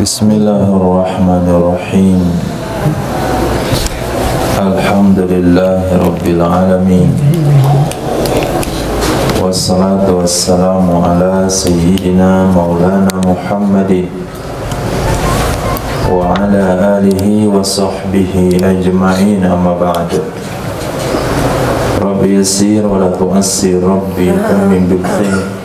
Bismillahirrahmanirrahim. Alhamdulillahi Rabbil Alamin. Wassalatu wassalamu ala Sayyidina Maulana Muhammadin wa ala alihi wa sahbihi ajma'in, amma ba'du. Rabbi yassir wa la tu'assir, Rabbi amin bil khair.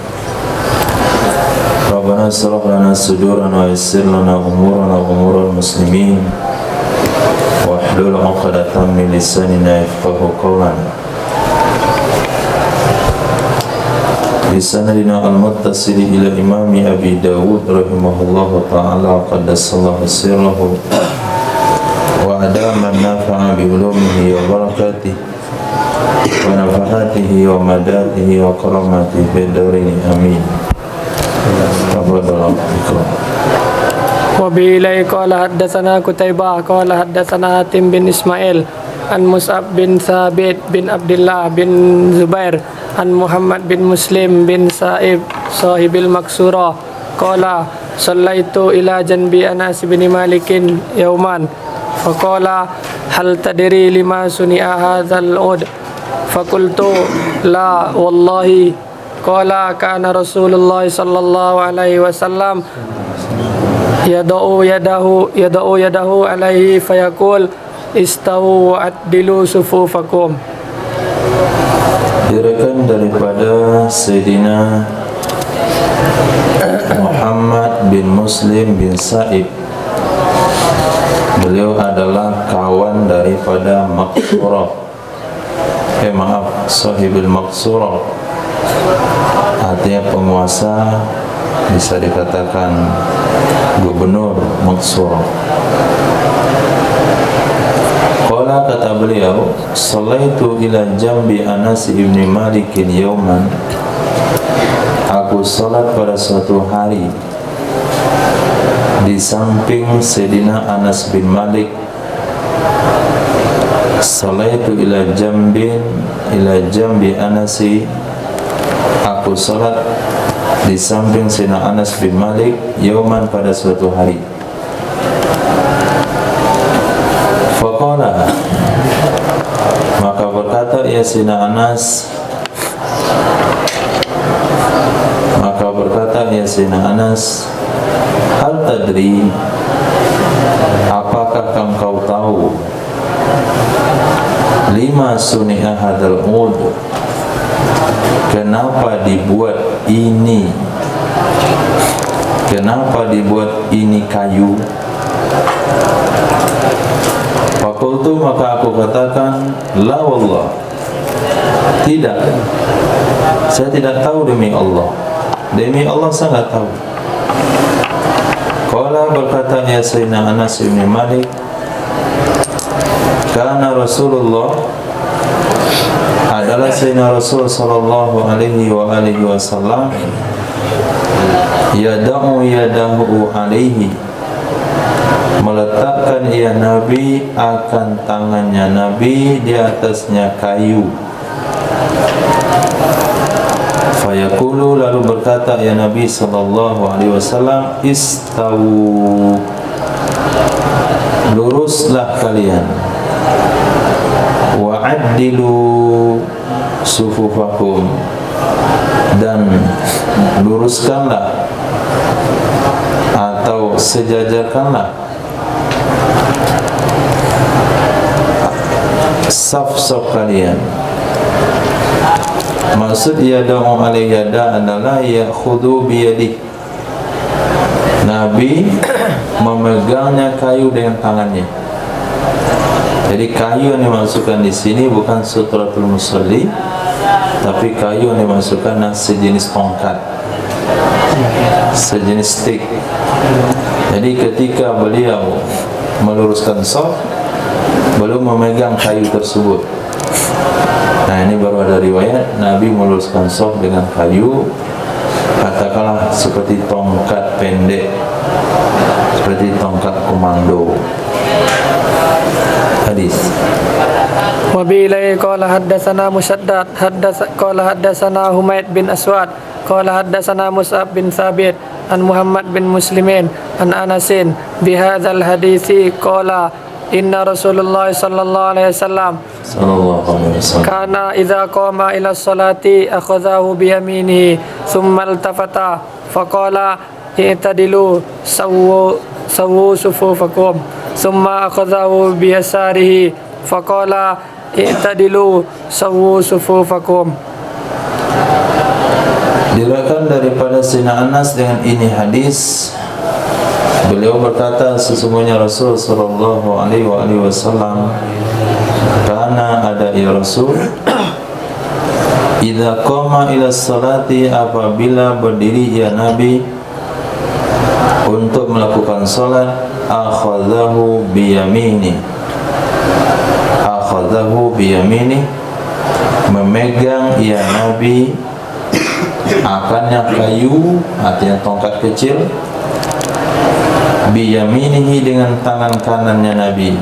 Rabbana shrah lana sudurana wa yassir lana umurana wa umurul muslimin wahlul 'uqdatam min lisanina yafqahu qawlana. Bisanadina al-muttasil ila imami Abi Dawud rahimahullahu ta'ala qaddasallahu sirrahu wa adama nafa'a bi ulumihi wa barakatihi wa nafahatihi wa madatihi wa karamatihi fid darini amin. وبإليه قال حدثنا قتيبة قال حدثنا حاتم بن إسماعيل عن مصعب بن ثابت بن عبد الله بن زبير عن محمد بن مسلم بن سائب صاحب المكسورة قال صليت إلى جنب أنس بن مالك يوما فقال هل تدري لما صنع هذا العود فقلت لا والله قال كان رسول الله صلى الله عليه وسلم يدعو يده عليه فيقول استووا وعدلوا صفوفكم. Diriwayatkan daripada Sayyidina Muhammad bin Muslim bin Sa'ib. Beliau adalah kawan daripada Maqsurah. Sahibul Maqsurah, artinya penguasa, bisa dikatakan gubernur Maqsurah. Qala, kata beliau, sallaitu ila jambi Anas ibn Malik yawman, aku salat pada suatu hari di samping Sayyidina Anas bin Malik. Sallaitu ila jambi Anasi, aku salat di samping Sayyidina Anas bin Malik yauman, pada suatu hari. Faqala, maka berkata ya Sayyidina Anas, hal tadri, apakah engkau tahu, lima suni'a hadal ud, kenapa dibuat ini kayu? Fakultu, maka aku katakan, la wallah, tidak, saya tidak tahu, demi Allah saya enggak tahu. Qala, berkata ya Sayyidina Anas bin Malik, karena Rasulullah, adalah Sayyidina Rasul sallallahu alaihi wasallam, yada'u yadahu alaihi, meletakkan ia Nabi akan tangannya Nabi di atasnya kayu. Fayaqulu, lalu berkata ya Nabi sallallahu alaihi wasallam, istawu, luruslah kalian, wa'addilu sufufakum, dan luruskanlah atau sejajarkanlah saf-saf kalian. Maksud yadahu alaihi yada adalah ya'khudhu biyadih, Nabi memegangnya kayu dengan tangannya. Jadi kayu yang dimasukkan di sini bukan sutratul musalli, tapi kayu yang dimasukkan sejenis tongkat, sejenis stick. Jadi ketika beliau meluruskan shaf, belum memegang kayu tersebut. Nah, ini baru ada riwayat Nabi meluruskan shaf dengan kayu, katakanlah seperti tongkat pendek, seperti tongkat komando. Hadis. وبه قال حدثنا مسدد قال حدثنا حميد بن أسود قال حدثنا مصعب بن ثابت عن محمد بن مسلم عن أنس بهذا الحديث قال إن رسول الله صلى الله عليه وسلم sallallahu alaihi wasallam كان إذا قام إلى الصلاة أخذه بيمينه ثم التفت فقال اعتدلوا سووا صفوفكم ثم أخذه بيساره فقال اعتدلوا سووا صفوفكم. Diriwayatkan daripada Sayyidina Anas dengan ini hadis, beliau berkata sesungguhnya Rasul sallallahu alaihi wasallam, karena ada ya Rasul, idza qama ila salati, apabila berdiri ya Nabi untuk melakukan salat, akhadhahu biyamini, memegang ya Nabi akannya kayu, artinya tongkat kecil, biyaminihi dengan tangan kanannya Nabi.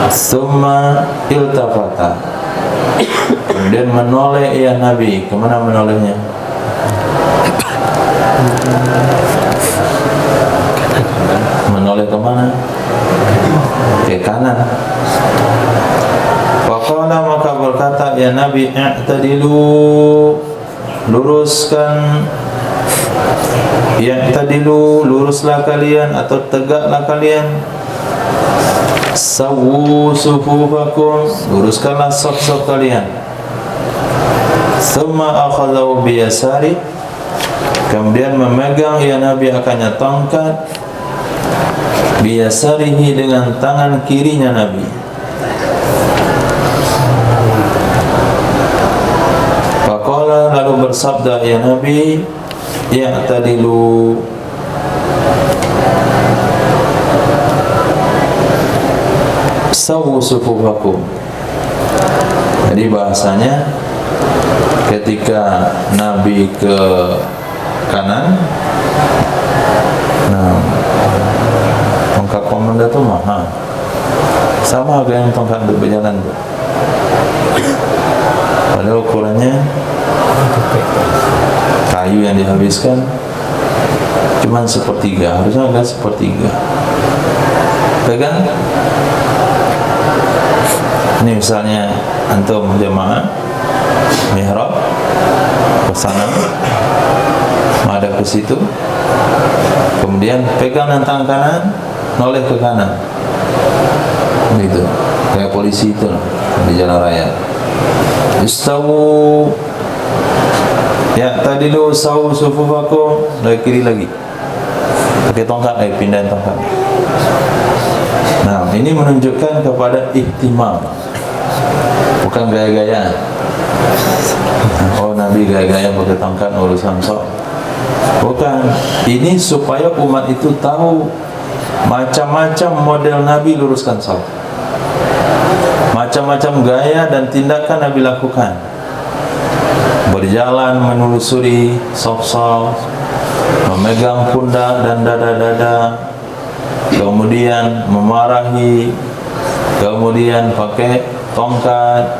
Summa iltafata, kemudian menoleh ya Nabi. Kemana menolehnya? Menoleh kemana? Ke kanan. Faqala, maka berkata ya Nabi, i'tadilu, luruskan, i'tadilu, luruslah kalian atau tegaklah kalian, sawu sufufakum, luruskanlah saf-saf kalian. Thumma akhadhahu biyasari, kemudian memegang ya Nabi akannya tongkat, biyasarihi dengan tangan kirinya Nabi. Faqala, lalu bersabda ya Nabi, i'tadilu, sawu sufufakum. Jadi bahasanya ketika Nabi ke kanan, nah tongkat komanda itu mahal, sama dengan tongkat untuk berjalan tuh. Padahal ukurannya kayu yang dihabiskan cuma sepertiga, harusnya agak sepertiga. Pegang. Ini misalnya antum jemaah mihrab ke sana, menghadap ke situ, kemudian pegang dengan tangan kanan, noleh ke kanan, gitu, kayak polisi itu di jalan raya. Istawu, ya tadi lu sawu sufufakum, dari kiri lagi, pakai tongkat, pindahin tongkat. Nah, ini menunjukkan kepada ihtimam, bukan gaya-gayaan. Oh, Nabi gaya-gaya pakai tongkat urusan sok. Bukan. Ini supaya umat itu tahu macam-macam model Nabi luruskan sok. Macam-macam gaya dan tindakan Nabi lakukan. Berjalan menelusuri sok-sok, memegang pundak dan dada-dada, kemudian memarahi, kemudian pakai tongkat,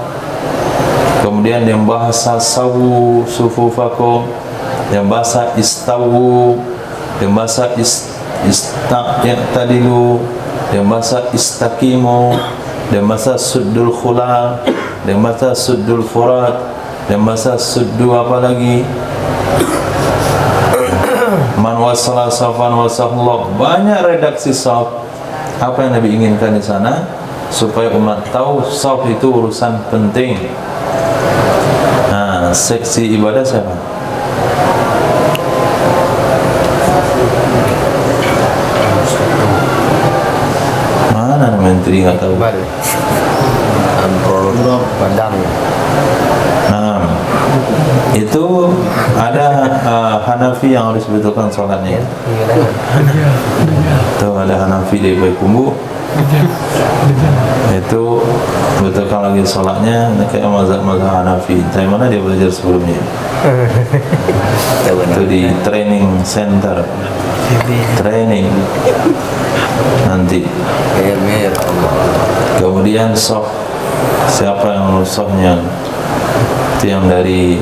kemudian yang bahasa sawu sufufakum, yang bahasa istawu, yang bahasa istaqtadilu, yang bahasa istaqimu, yang bahasa suddul khulal, yang bahasa suddul furat, yang bahasa suddu apa lagi, man wasala safan wasallallahu. Banyak redaksi saf. Apa yang Nabi inginkan di sana? Supaya umat tahu saf itu urusan penting. Nah, seksi ibadah siapa? Mana menteri nggak tahu? Badan. Nah, itu ada Hanafi yang harus betulkan sholatnya. Itu ada Hanafi di Baikumbu. Itu betulkan lagi sholatnya kayak mazhab Hanafi. Dari mana dia belajar sebelumnya? Itu di training center. Training nanti. Allah. Kemudian saf, siapa yang lurus safnya? Itu yang dari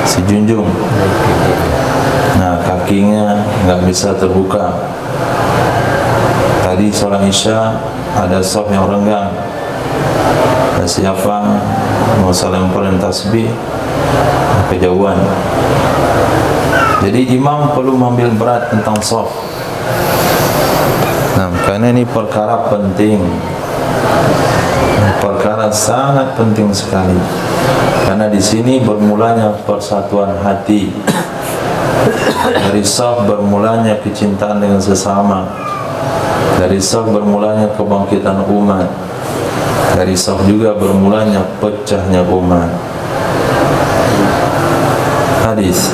si junjung. Nah, kakinya nggak bisa terbuka. Tadi sholat isya ada saf yang renggang. Dan siapa mau saling tasbih kejauhan. Jadi imam perlu mengambil berat tentang saf. Nah, karena ini perkara penting, perkara sangat penting sekali. Karena di sini bermulanya persatuan hati. Dari saf bermulanya kecintaan dengan sesama. Dari saf bermulanya kebangkitan umat. Dari saf juga bermulanya pecahnya umat. Hadis.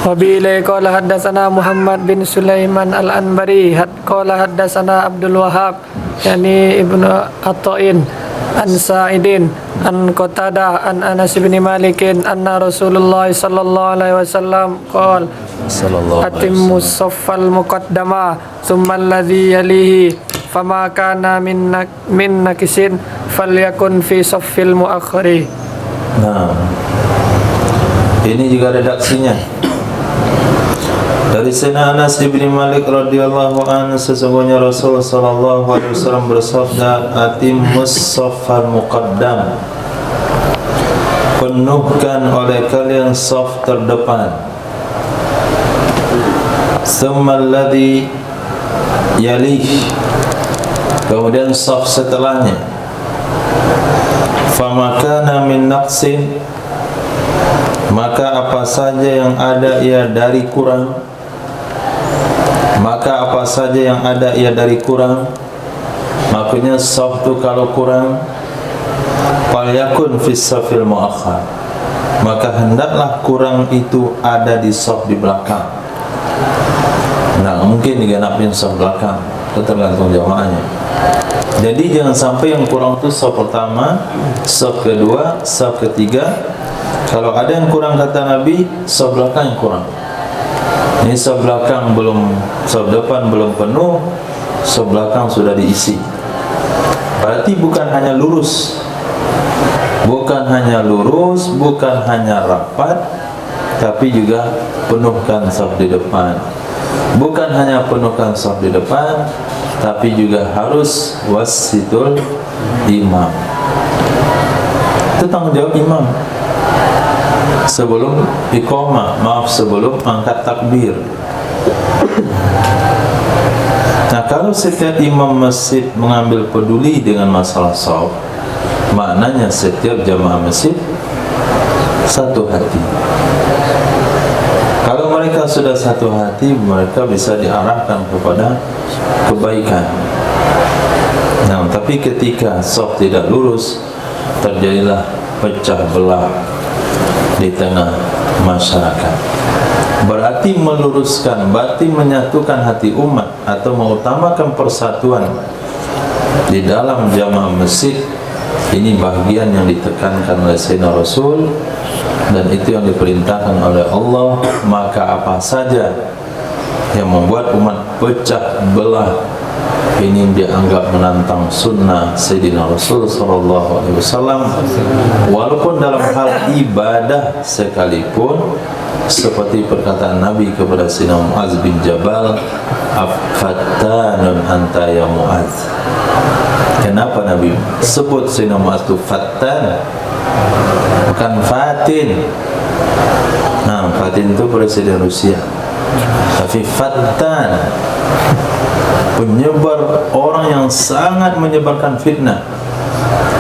Wabi'ilai qala haddatsana Muhammad bin Sulaiman al-Anbari qala haddatsana Abdul Wahhab yani Ibnu Athain an Sa'idin an Qatadah an Anas bin Malik anna Rasulullah sallallahu alaihi wasallam qala atimmu saffal muqaddama thumma alladhi yalihi fama kana min nakisin falyakun fi saffil muakhiri. Nah, ini juga redaksinya dari Sayyidina Anas bin Malik radhiyallahu anhu, sesungguhnya Rasul sallallahu alaihi wasallam bersabda, atimmus saffal muqaddam, penuhkan oleh kalian saf terdepan, thumma alladhi yalih, kemudian saf setelahnya, fama kana min naqsin, maka apa saja yang ada ia dari kurang, maka apa saja yang ada ia dari kurang. Maksudnya saf itu kalau kurang, falyakun fis safil muakhar, maka hendaklah kurang itu ada di saf di belakang. Nah, mungkin digenapin saf belakang, tergantung jamaahnya. Jadi jangan sampai yang kurang itu saf pertama, saf kedua, saf ketiga. Kalau ada yang kurang kata Nabi, saf belakang yang kurang. Ini saf belakang belum, saf depan belum penuh, saf belakang sudah diisi. Berarti bukan hanya lurus, bukan hanya lurus, bukan hanya rapat, tapi juga penuhkan saf di depan. Bukan hanya penuhkan saf di depan, tapi juga harus wasitul imam. Itu tanggung jawab imam. Sebelum iqamah, sebelum angkat takbir. Nah, kalau setiap imam masjid mengambil peduli dengan masalah shaf, maknanya setiap jamaah masjid satu hati. Kalau mereka sudah satu hati, mereka bisa diarahkan kepada kebaikan. Nah, tapi ketika shaf tidak lurus, terjadilah pecah belah di tengah masyarakat. Berarti meluruskan, berarti menyatukan hati umat atau mengutamakan persatuan di dalam jamaah masjid. Ini bagian yang ditekankan oleh Sayyidina Rasul, dan itu yang diperintahkan oleh Allah. Maka apa saja yang membuat umat pecah belah, ini dianggap menantang sunnah Sayyidina Rasul sallallahu alaihi wasallam, walaupun dalam hal ibadah sekalipun, seperti perkataan Nabi kepada Sayyidina Mu'adz bin Jabal, "Affattanun anta ya Mu'adz." Kenapa Nabi sebut Sayyidina Mu'adz itu fattan, bukan fatin? Nah, fatin itu presiden Rusia, tapi fattan, penyebar, orang yang sangat menyebarkan fitnah,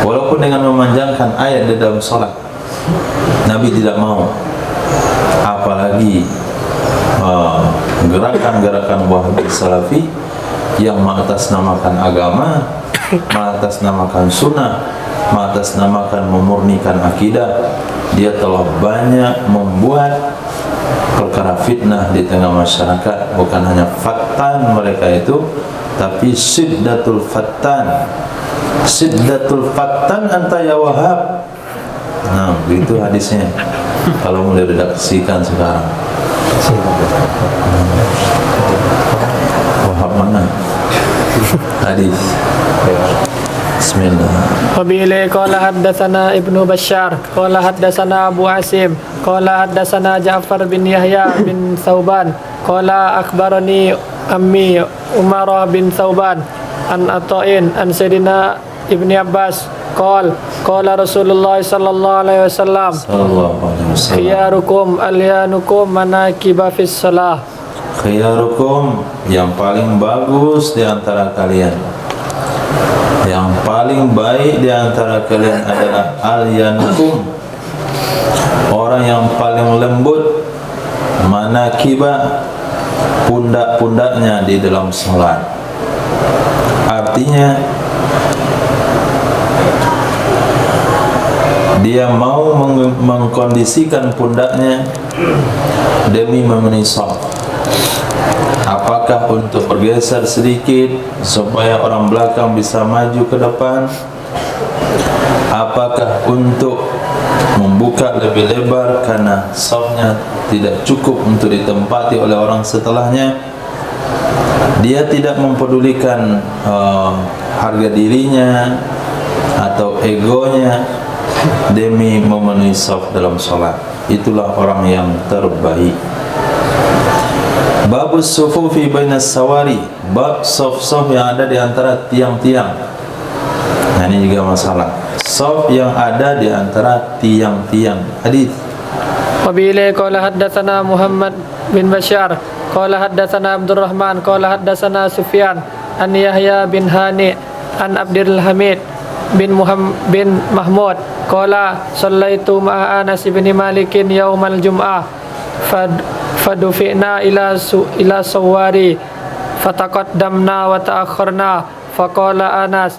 walaupun dengan memanjangkan ayat di dalam salat. Nabi tidak mau, apalagi gerakan-gerakan Wahabi Salafi yang mengatasnamakan agama, mengatasnamakan sunnah, mengatasnamakan memurnikan akidah. Dia telah banyak membuat perkara fitnah di tengah masyarakat. Bukan hanya fattan mereka itu, tapi syiddatul fattan. Syiddatul fattan anta ya Wahab. Nah, begitu hadisnya. Kalau mulai redaksikan sekarang, Wahab mana? Hadis. Bismillah. وبه قال حدثنا ابن بشار قال حدثنا أبو عاصم قال حدثنا جعفر بن يحيى بن ثوبان قال أخبرني أمي عمر بن ثوبان عن عطاء عن سيدنا ابن عباس قال قال رسول الله صلى الله عليه وسلم Sallallahu alaihi wasallam. خياركم أليانكم مناكب في الصلاة. Khiyarukum, yang paling bagus di antara kalian, yang paling baik di antara kalian adalah alyanukum, orang yang paling lembut manakiba, pundak-pundaknya di dalam salat. Artinya dia mau mengkondisikan pundaknya demi memenuhi shaf. Apakah untuk bergeser sedikit supaya orang belakang bisa maju ke depan? Apakah untuk membuka lebih lebar karena shafnya tidak cukup untuk ditempati oleh orang setelahnya? Dia tidak mempedulikan harga dirinya atau egonya demi memenuhi shaf dalam sholat. Itulah orang yang terbaik. Babus sufufi bainas sawari, bab shaf-shaf yang ada di antara tiang-tiang. Nah, ini juga masalah. Shaf yang ada di antara tiang-tiang. Hadis. وبه قال حدثنا محمد بن بشار قال حدثنا عبد الرحمن قال حدثنا سفيان عن يحيى بن هانئ عن عبد الحميد بن محمود قال صليت مع أنس بن مالك يوم الجمعة فدفعنا إلى سواري فتقدمنا وتأخرنا فقال أنس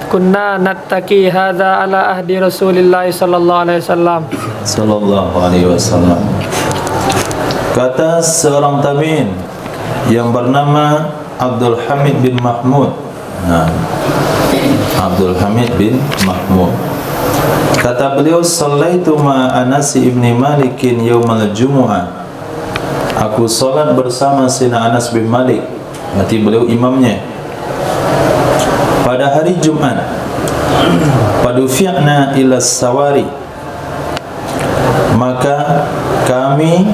كنا نتقي هذا على عهد رسول الله صلى الله عليه وسلم. Sallallahu alaihi wasallam. Kata seorang tabi'in yang bernama Abdul Hamid bin Mahmud. Nah, Abdul Hamid bin Mahmud. Kata beliau, "Shallaitu ma Anas ibn Malik yaumal Jumu'ah." Aku salat bersama Sayyidina Anas bin Malik. Berarti beliau imamnya. Pada hari Jumat. Padufi'na ila sawari. Maka kami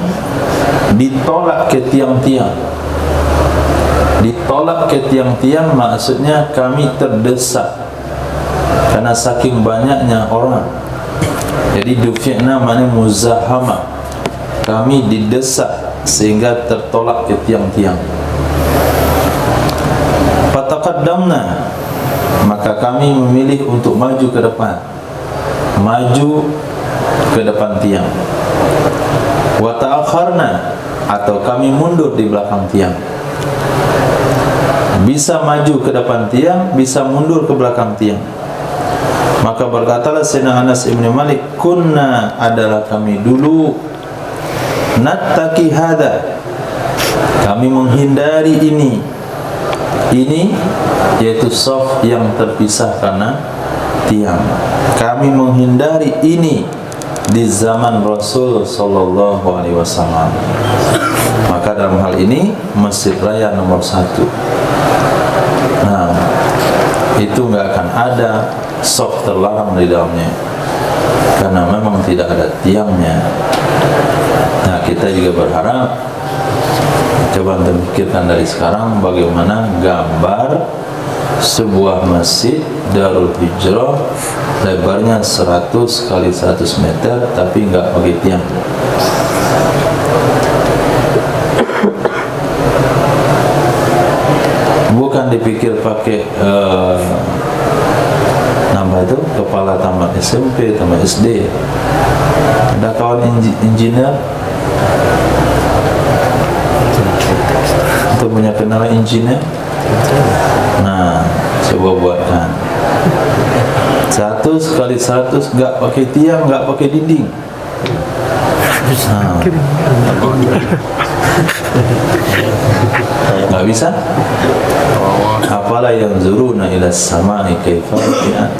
ditolak ke tiang-tiang. Ditolak ke tiang-tiang maksudnya kami terdesak karena saking banyaknya orang. Jadi dufi'na maknanya muzahama, kami didesak sehingga tertolak ke tiang-tiang. Fataqaddamna, maka kami memilih untuk maju ke depan, maju ke depan tiang. Wa ta'akharna, atau kami mundur di belakang tiang. Bisa maju ke depan tiang, bisa mundur ke belakang tiang. Maka berkatalah Sayyidina Anas ibn Malik, kunna, adalah kami dulu, nattaqi hadha, kami menghindari ini yaitu shaf yang terpisah karena tiang. Kami menghindari ini di zaman Rasul sallallahu alaihi wasallam. Maka dalam hal ini Masjid Raya nomor 1. Nah, itu enggak akan ada shaf terlarang di dalamnya karena memang tidak ada tiangnya. Nah, kita juga berharap, coba anda pikirkan dari sekarang bagaimana gambar sebuah masjid Darul Hijrah lebarnya 100 kali 100 meter tapi enggak pakai tiang. Bukan dipikir pakai nama itu kepala taman SMP, taman SD. Ada kawan engineer untuk punya kenalan engineer. Nah, coba buatkan 100 kali 100 enggak pakai tiang, enggak pakai dinding. Nah, enggak bisa. Apalah yang zuruna ila samai kaifa rufi'at.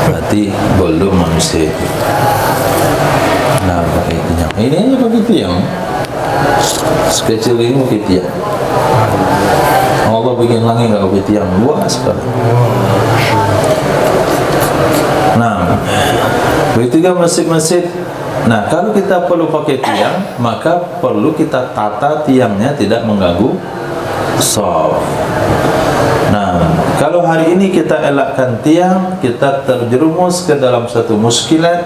Berarti belum manusia itu. Nah, pakai tiang. Ini aja pakai tiang. Sekecil ini pakai tiang. Allah bikin langit nggak pakai tiang, luas sekali. Nah, begitu juga masjid-masjid. Nah, kalau kita perlu pakai tiang, maka perlu kita tata tiangnya tidak mengganggu shaf. Nah, kalau hari ini kita elakkan tiang, kita terjerumus ke dalam satu muskilat,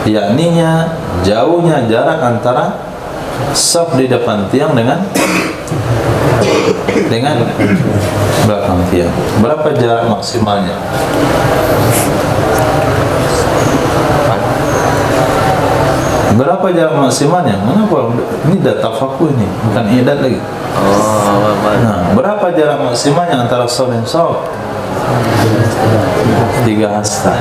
yakninya jauhnya jarak antara shaf di depan tiang dengan belakang tiang. Berapa jarak maksimalnya? Berapa jarak maksimalnya? Kenapa? Ini data fakuh ini, bukan idat lagi. Nah, berapa jarak maksimalnya antara shaf dan shaf? 3 hasta.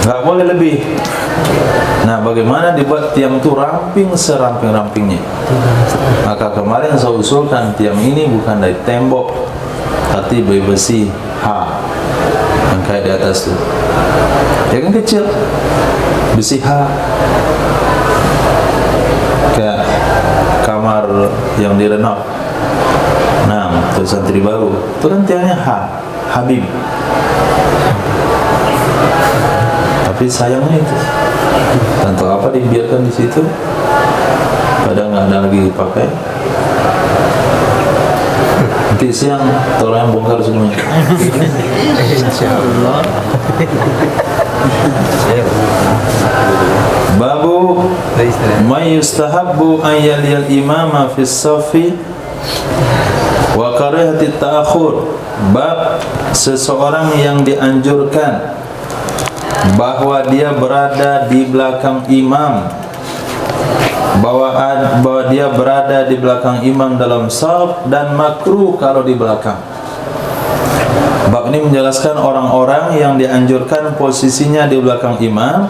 Nggak boleh lebih. Nah, bagaimana dibuat tiang itu ramping seramping-rampingnya? Maka kemarin saya usulkan tiang ini bukan dari tembok, tapi dari besi H yang kayak di atas itu. Yang kecil besi H, kayak kamar yang direnov. Nah, itu santri baru, itu kan tiangnya H, Habib. Tapi sayangnya itu, tentu apa dibiarkan di situ, padahal nggak ada lagi dipakai. Nanti siang orang yang bongkar semuanya. Insyaallah. Babu may yustahabbu an yaliyal imama fi safi wa karihati ta'akhur. Bab seseorang yang dianjurkan bahwa dia berada di belakang imam, bahwa dia berada di belakang imam dalam shaf, dan makruh kalau di belakang. Bab ini menjelaskan orang-orang yang dianjurkan posisinya di belakang imam,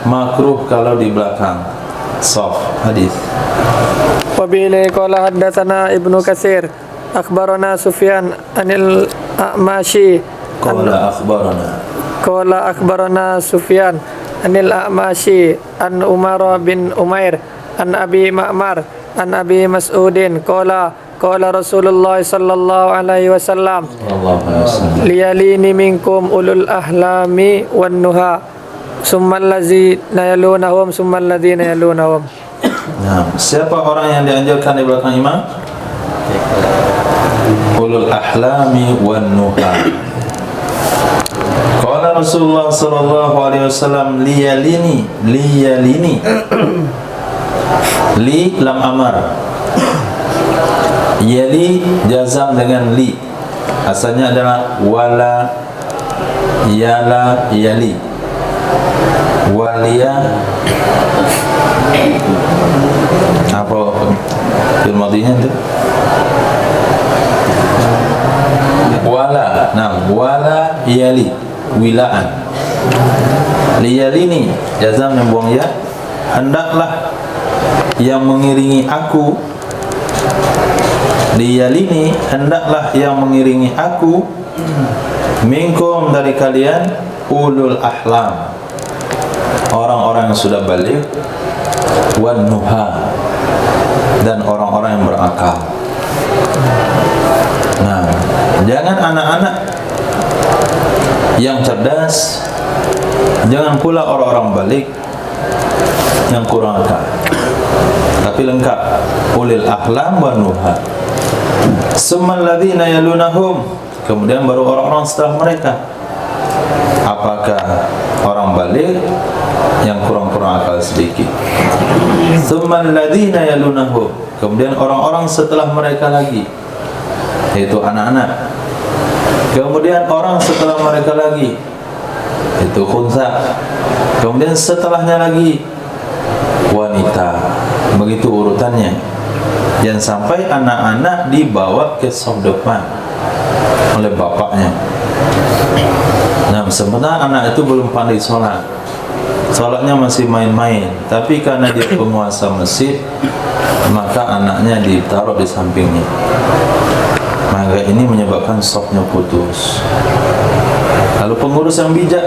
makruh kalau di belakang shaf. Hadis. Wa bihi qala haddatsana Ibnu Katsir akhbarana Sufyan anil A'mashi qala akhbarana Sufyan anil A'mashi an Umar bin Umair an Abi Ma'mar an Abi Mas'udin qala Rasulullah sallallahu alaihi wasallam liyalini minkum ulul ahlami wan nuha summal ladzina yalunahum summal ladzina yalunahum. Nah, siapa orang yang dianjurkan di belakang imam? Ulul ahlami wan nuha. Qala Rasulullah sallallahu alaihi wasallam liyalini li lam amar, yali jazam dengan li, asalnya adalah wala yala yali, walia apa fil madinya itu wala. Nah, wala yali wilaan, liyalini jazam yang buang ya, hendaklah yang mengiringi aku, liyalini hendaklah yang mengiringi aku, minkum dari kalian, ulul ahlam orang-orang yang sudah balik, wan nuha dan orang-orang yang berakal. Nah, jangan anak-anak yang cerdas, jangan pula orang-orang balik yang kurang akal, tapi lengkap ulil ahlam wa nuha. Summal ladzina yalunahum, kemudian baru orang-orang setelah mereka. Apakah orang balik yang kurang-kurang akal sedikit? Summal ladzina yalunahum, kemudian orang-orang setelah mereka lagi, yaitu anak-anak. Kemudian orang setelah mereka lagi, itu khunsa. Kemudian setelahnya lagi wanita. Begitu urutannya. Jangan sampai anak-anak dibawa ke saf depan oleh bapaknya. Nah, sebenarnya anak itu belum pandai sholat, sholatnya masih main-main, tapi karena dia penguasa masjid, maka anaknya ditaruh di sampingnya. Maka ini menyebabkan safnya putus. Lalu pengurus yang bijak,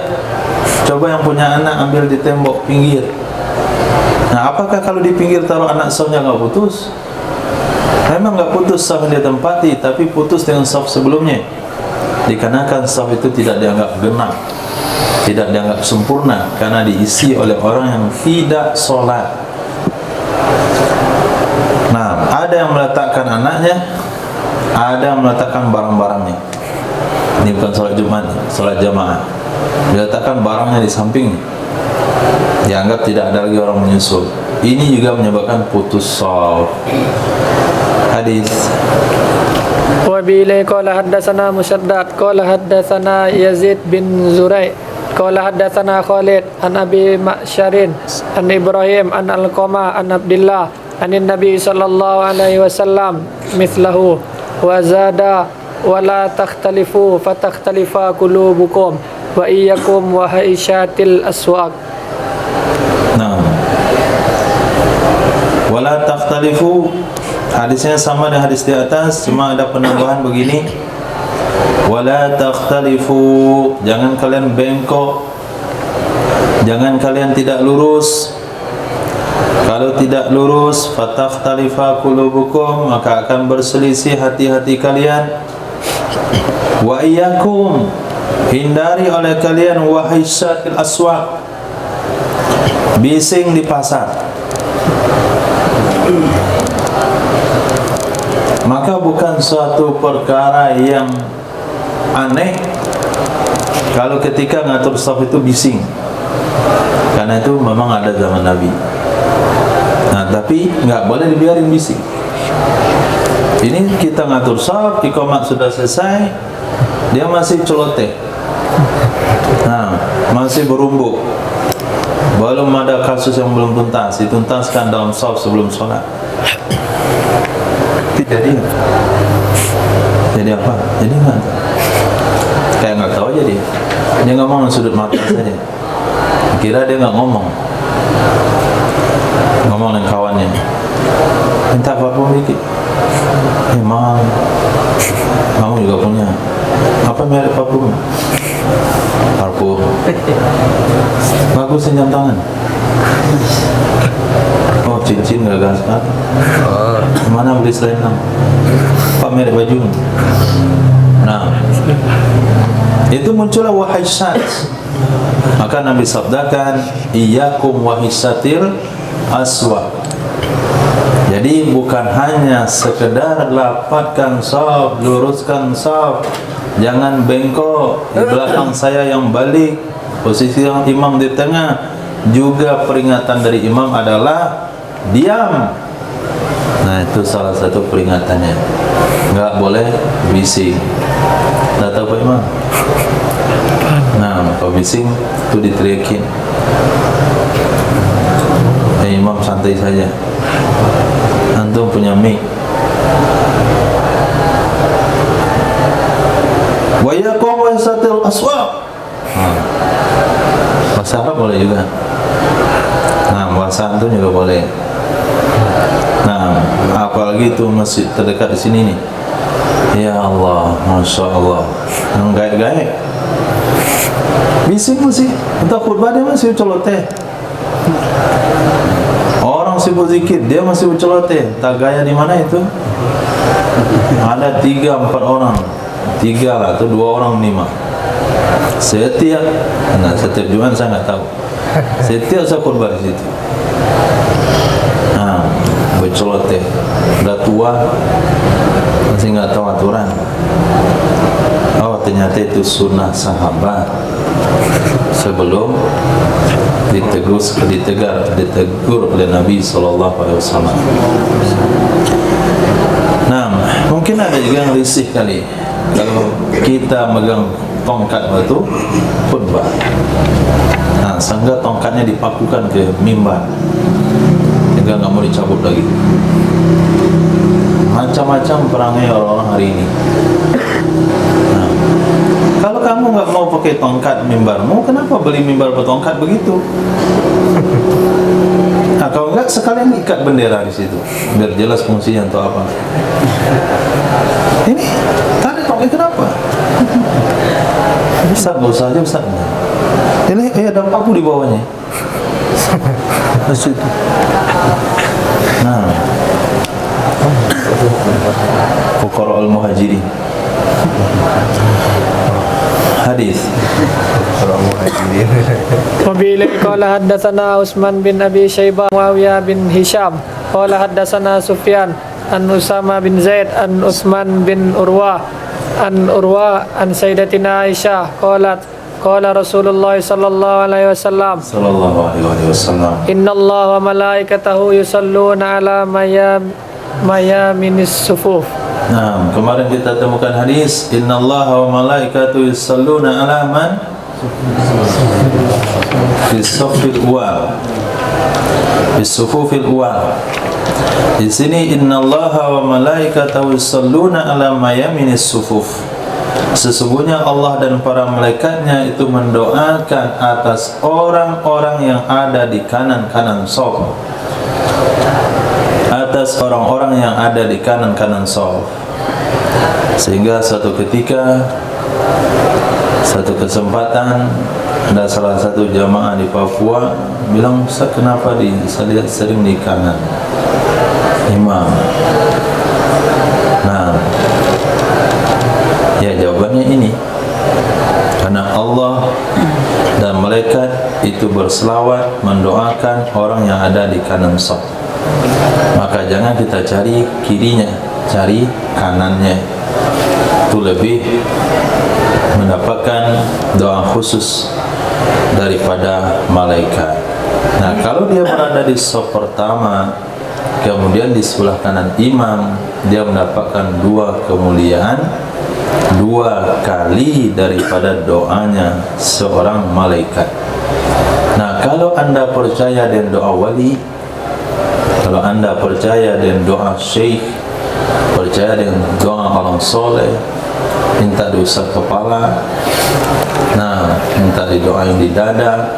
coba yang punya anak ambil di tembok pinggir. Nah, apakah kalau di pinggir taruh anak safnya nggak putus? Memang nggak putus saf yang dia tempati, tapi putus dengan saf sebelumnya. Dikarenakan saf itu tidak dianggap genap, tidak dianggap sempurna, karena diisi oleh orang yang tidak sholat. Nah, ada yang meletakkan anaknya, ada yang meletakkan barang-barangnya. Ini bukan sholat Jumat, sholat jamaah. Diletakkan barangnya di samping, dianggap tidak ada lagi orang menyusul. Ini juga menyebabkan putus shaf. Hadis. Wa bihi qala haddatsana Musaddad qala haddatsana Yazid bin Zurai qala haddatsana Khalid an Abi Ma'syarin an Ibrahim an Alqamah an Abdullah anin Nabi sallallahu alaihi wasallam mithlahu wa zada wa la takhtalifu fatakhtalifa qulubukum wa iyyakum wa haisyatil aswaq. Nah, wala takhtalifu, hadisnya sama dengan hadis di atas, cuma ada penambahan begini. Wala takhtalifu, jangan kalian bengkok, jangan kalian tidak lurus. Kalau tidak lurus, fatakhtalifa qulubukum, maka akan berselisih hati-hati kalian. Wa iyyakum, hindari oleh kalian wahisyatil aswaq, bising di pasar. Maka bukan suatu perkara yang aneh kalau ketika ngatur saf itu bising, karena itu memang ada zaman Nabi. Nah, tapi nggak boleh dibiarin bising. Ini kita ngatur saf, iqamat sudah selesai, dia masih celoteh, nah, masih berumbuk, belum ada kasus yang belum tuntas, dituntaskan dalam saf sebelum sholat. Jadi apa? Jadi nggak, kayak nggak tahu aja dia ngomong sudut mata saja, kira dia nggak ngomong dengan kawannya, minta parfum dikit. Emang kamu juga punya apa merek parfum? Parfum bagus, jam tangan. Oh, cincin gak gas kan? Mana beli selain kamu? Apa merek baju? Nah, itu muncullah wahisyat. Maka Nabi sabdakan, iyyakum wahisyatil aswaq. Jadi bukan hanya sekedar lapatkan shaf, luruskan shaf, jangan bengkok, di belakang saya yang balik, posisi yang imam di tengah. Juga peringatan dari imam adalah diam. Nah, itu salah satu peringatannya. Nggak boleh bising. Nggak tahu Pak Imam? Nah, kalau bising itu diteriakin. Imam santai saja. Antum punya mic. Wa yakum wasatil aswaq. Bahasa Arab boleh juga. Nah, bahasa antum juga boleh. Nah, apalagi itu masjid terdekat di sini nih. Ya Allah, Masya Allah, yang gaek-gaek bising masih, entah khutbah dia masih celoteh. Orang sibuk zikir, dia masih celoteh. Tak gaya di mana itu? Ada 3-4 orang, 3 lah atau 2 orang 5. Setiap Jumat saya nggak tahu. Setiap saya khutbah di situ. Nah, berceloteh, udah tua, masih nggak tahu aturan. Oh, ternyata itu sunnah sahabat sebelum ditegur oleh Nabi SAW. Nah, mungkin ada juga yang risih kali kalau kita megang tongkat batu khutbah. Nah, sehingga tongkatnya dipakukan ke mimbar sehingga nggak mau dicabut lagi. Macam-macam perangai orang-orang hari ini. Nah, kalau kamu nggak mau pakai tongkat mimbarmu, kenapa beli mimbar bertongkat begitu? Nah, kalau nggak sekalian ikat bendera di situ, biar jelas fungsinya untuk apa. Ini tadi tongkat kenapa? Ustaz, nggak usah aja Ustaz. Ini ada paku di bawahnya. Nah, Fuqara al-muhajirin. Hadis. Wabillahi qala haddatsana Utsman bin Abi Syaibah Muawiyah bin Hisham qala haddatsana Sufyan an Usama bin Zaid an Utsman bin Urwah an Sayyidatina Aisyah qalat qala Rasulullah sallallahu alaihi wasallam Sallallahu alaihi wasallam. innallaha wa malaikatahu yusalluna ala mayaminis sufuf. Nah, kemarin kita temukan hadis innallaha wa malaikatu yusalluna ala man fi safil awal. Fi sufufil awal. Di sini innallaha wa malaikatahu yusalluna ala mayaminis sufuf. Sesungguhnya Allah dan para malaikatnya itu mendoakan atas orang-orang yang ada di kanan-kanan shaf. Atas orang-orang yang ada di kanan-kanan shaf. Sehingga suatu ketika, satu kesempatan, ada salah satu jamaah di Papua bilang, "Ustaz, kenapa saya lihat sering di kanan imam?" Nah, ya jawabannya ini, karena Allah dan malaikat itu berselawat mendoakan orang yang ada di kanan shaf. Maka jangan kita cari kirinya, cari kanannya. Itu lebih mendapatkan doa khusus daripada malaikat. Nah, kalau dia berada di shaf pertama, kemudian di sebelah kanan imam, dia mendapatkan dua kemuliaan, dua kali daripada doanya seorang malaikat. Nah, kalau anda percaya dengan doa wali, kalau anda percaya dengan doa syekh, percaya dengan doa orang soleh, minta diusap kepala, nah, minta didoain di dada,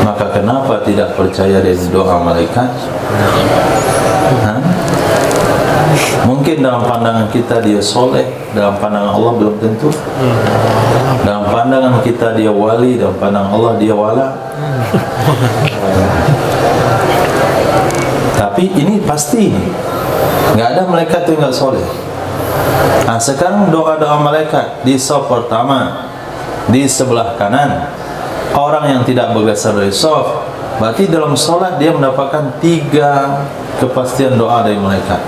maka kenapa tidak percaya dengan doa malaikat? Hah? Mungkin dalam pandangan kita dia soleh, dalam pandangan Allah belum tentu. Dalam pandangan kita dia wali, dalam pandangan Allah dia wala. Tapi ini pasti, nggak ada malaikat yang nggak soleh. Nah, sekarang doa-doa malaikat di shaf pertama, di sebelah kanan, orang yang tidak bergeser dari shaf, berarti dalam sholat dia mendapatkan 3 kepastian doa dari malaikat.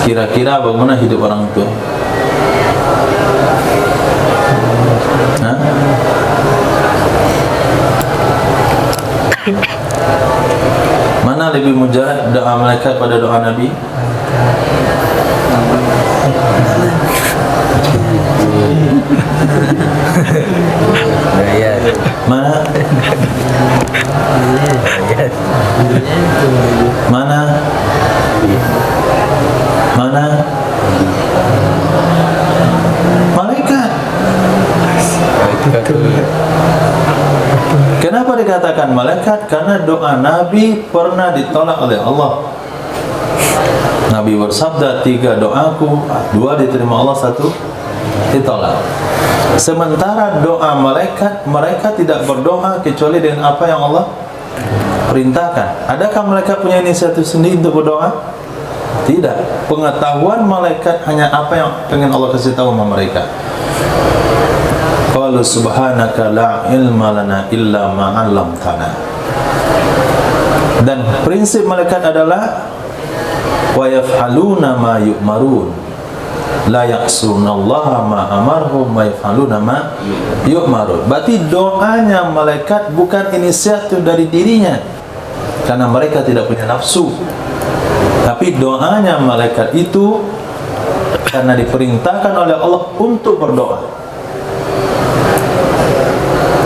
Kira-kira bagaimana hidup orang itu? Hah? Mana lebih mujarab doa malaikat pada doa Nabi? Mana? Mana? Mana? Malaikat. Kenapa dikatakan malaikat? Karena doa Nabi pernah ditolak oleh Allah. Nabi bersabda, 3 doaku, 2 diterima Allah, 1 ditolak. Sementara doa malaikat, mereka tidak berdoa kecuali dengan apa yang Allah perintahkan. Adakah malaikat punya inisiatif sendiri untuk berdoa? Tidak. Pengetahuan malaikat hanya apa yang pengen Allah kasih tahu sama mereka. Qalu subhanaka la ilma lana illa ma 'allamtana. Dan prinsip malaikat adalah wa yaf'aluna ma yu'marun la ya'sunallaha ma amarhum wa yaf'aluna ma yu'marun. Berarti doanya malaikat bukan inisiatif dari dirinya, karena mereka tidak punya nafsu. Tapi doanya malaikat itu karena diperintahkan oleh Allah untuk berdoa.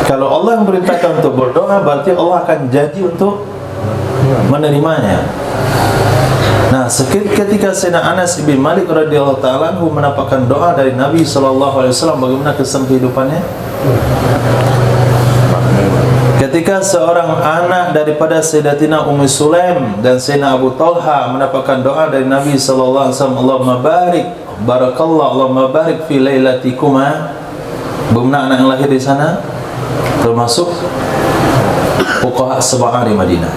Kalau Allah yang perintahkan untuk berdoa, berarti Allah akan janji untuk menerimanya. Nah, ketika Sayyidina Anas bin Malik radhiyallahu ta'ala anhu mendapatkan doa dari Nabi sallallahu alaihi wasallam, bagaimana kesan kehidupannya? Ketika seorang anak daripada Sayyidatina Ummu Sulaim dan Sayyidina Abu Talha mendapatkan doa dari Nabi sallallahu alaihi wasallam, Allahumma barik, barakallah, Allahumma barik fi lailatikuma. Bagaimana anak yang lahir di sana? Termasuk fuqaha 7 di Madinah.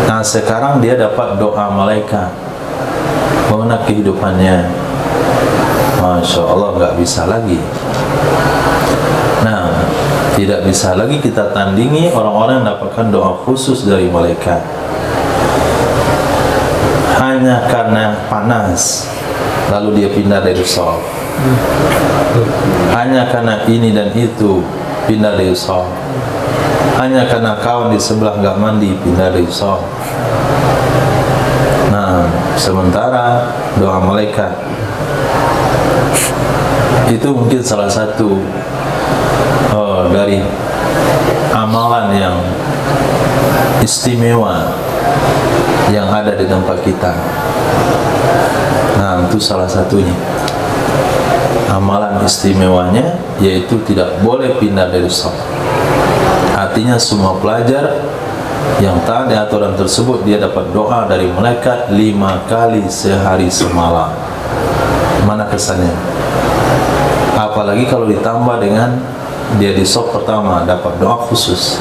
Nah, sekarang dia dapat doa malaikat. bagaimana kehidupannya? Masya Allah, nggak bisa lagi. Nah, tidak bisa lagi kita tandingi orang-orang yang mendapatkan doa khusus dari malaikat hanya karena panas lalu dia pindah dari sholat, hanya karena ini dan itu pindah dari sholat, hanya karena kawan di sebelah nggak mandi pindah dari sholat. Nah, sementara doa malaikat itu mungkin salah satu dari amalan yang istimewa yang ada di tempat kita. Nah, itu salah satunya amalan istimewanya, yaitu tidak boleh pindah dari sholat. Artinya semua pelajar yang taat di aturan tersebut, dia dapat doa dari malaikat 5 kali sehari semalam. Mana kesannya? Apalagi kalau ditambah dengan dia di shaf pertama dapat doa khusus,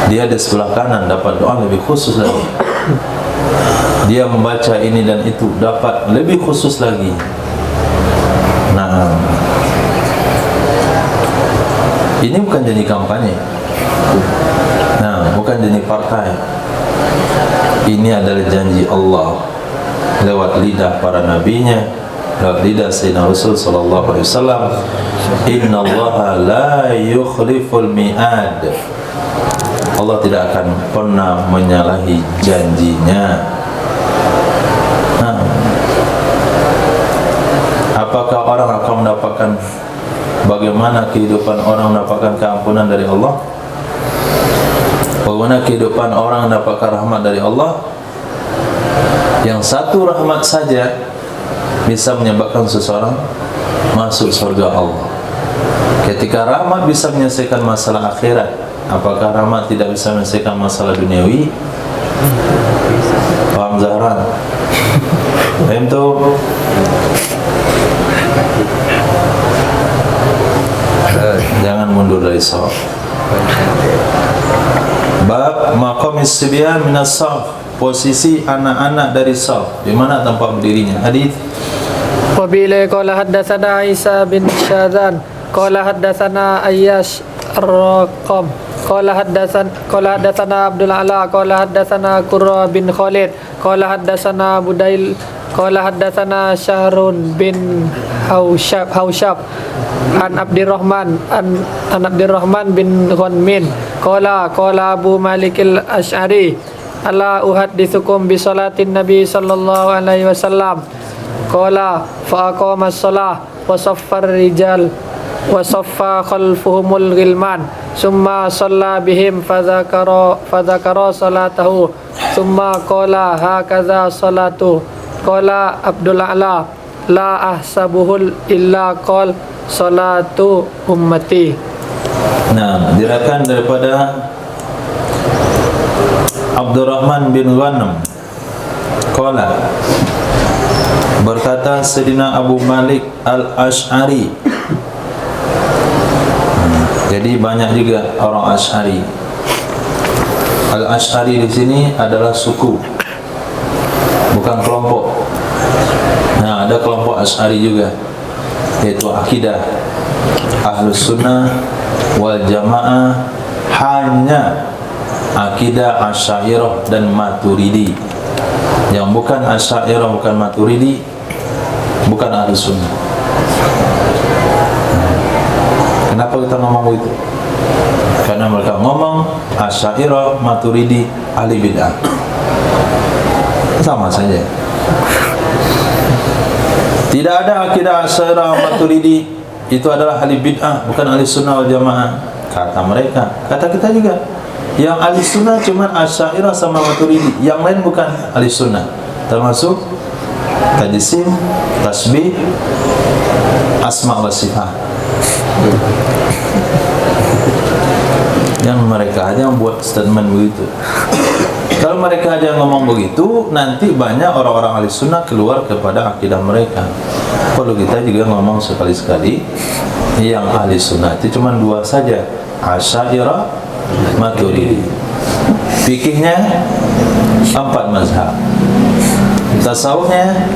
dia di sebelah kanan dapat doa lebih khusus lagi, dia membaca ini dan itu dapat lebih khusus lagi. Nah, ini bukan jadi kampanye, nah, bukan jadi partai. Ini adalah janji Allah lewat lidah para nabinya, lewat lidah Sayyidina Rasul sallallahu alaihi wasallam. Inna Allah la yukhliful mi'ad. Allah tidak akan pernah menyalahi janjinya. Nah, apakah orang akan mendapatkan, bagaimana kehidupan orang mendapatkan keampunan dari Allah? Bagaimana kehidupan orang mendapatkan rahmat dari Allah? Yang satu rahmat saja bisa menyebabkan seseorang masuk surga Allah. Ketika rahmat bisa menyelesaikan masalah akhirat, apakah rahmat tidak bisa menyelesaikan masalah duniawi? Paham Zahran? Paham tuh? Jangan mundur dari shaf. Bab maqamis sibyan minas shaf, posisi anak-anak dari shaf, di mana tempat berdirinya. Hadis Wabila qala haddatsana Isa bin Syadzan qala haddatsana Ayyash Ar-Raqam qala haddatsana Abdul Ala qala haddatsana Qurra bin Khalid qala haddatsana Budail qala haddatsana Syahrun bin Haushab an Abdurrahman bin Ghanmin qala Abu Malik al-Asy'ari ala uhadditsukum bi salatin Nabi sallallahu alaihi wasallam qala fa aqama as-salah wa saffar rijal wa saffa khalfuhumul ghilman summa shalla bihim fadzakara salatahu summa qala hakaza salatu qala Abdul A'la la ahsabuhul illa qal salatu ummati. Nah, diriwayatkan daripada Abdurrahman bin Ghanam qala, berkata Sayyidina Abu Malik al-Asy'ari. Jadi banyak juga orang Asy'ari. Al-Asy'ari di sini adalah suku, bukan kelompok. Nah, ada kelompok Asy'ari juga, yaitu akidah Ahlus Sunnah wal Jamaah hanya akidah Asy'ariyah dan Maturidi. Yang bukan Asy'ariyah, bukan Maturidi, bukan Ahlus Sunnah. Kenapa kita ngomong begitu? Karena mereka ngomong Asy'ariyah, Maturidi, ahli bid'ah. Sama saja. Tidak ada akidah Asy'ariyah, Maturidi itu adalah ahli bid'ah, bukan ahli sunnah wal jamaah. Kata mereka, kata kita juga. Yang ahli sunnah cuma Asy'ariyah sama Maturidi, yang lain bukan ahli sunnah. Termasuk tajsim, tasbih, asma wa sifat. Yang mereka aja membuat statement begitu. Kalau mereka aja ngomong begitu, nanti banyak orang-orang ahli sunnah keluar kepada akidah mereka. Kalau kita juga ngomong sekali-sekali, yang ahli sunnah itu cuma dua saja, Asy'ariyah, Maturidi. Fikihnya 4 mazhab. Tasawufnya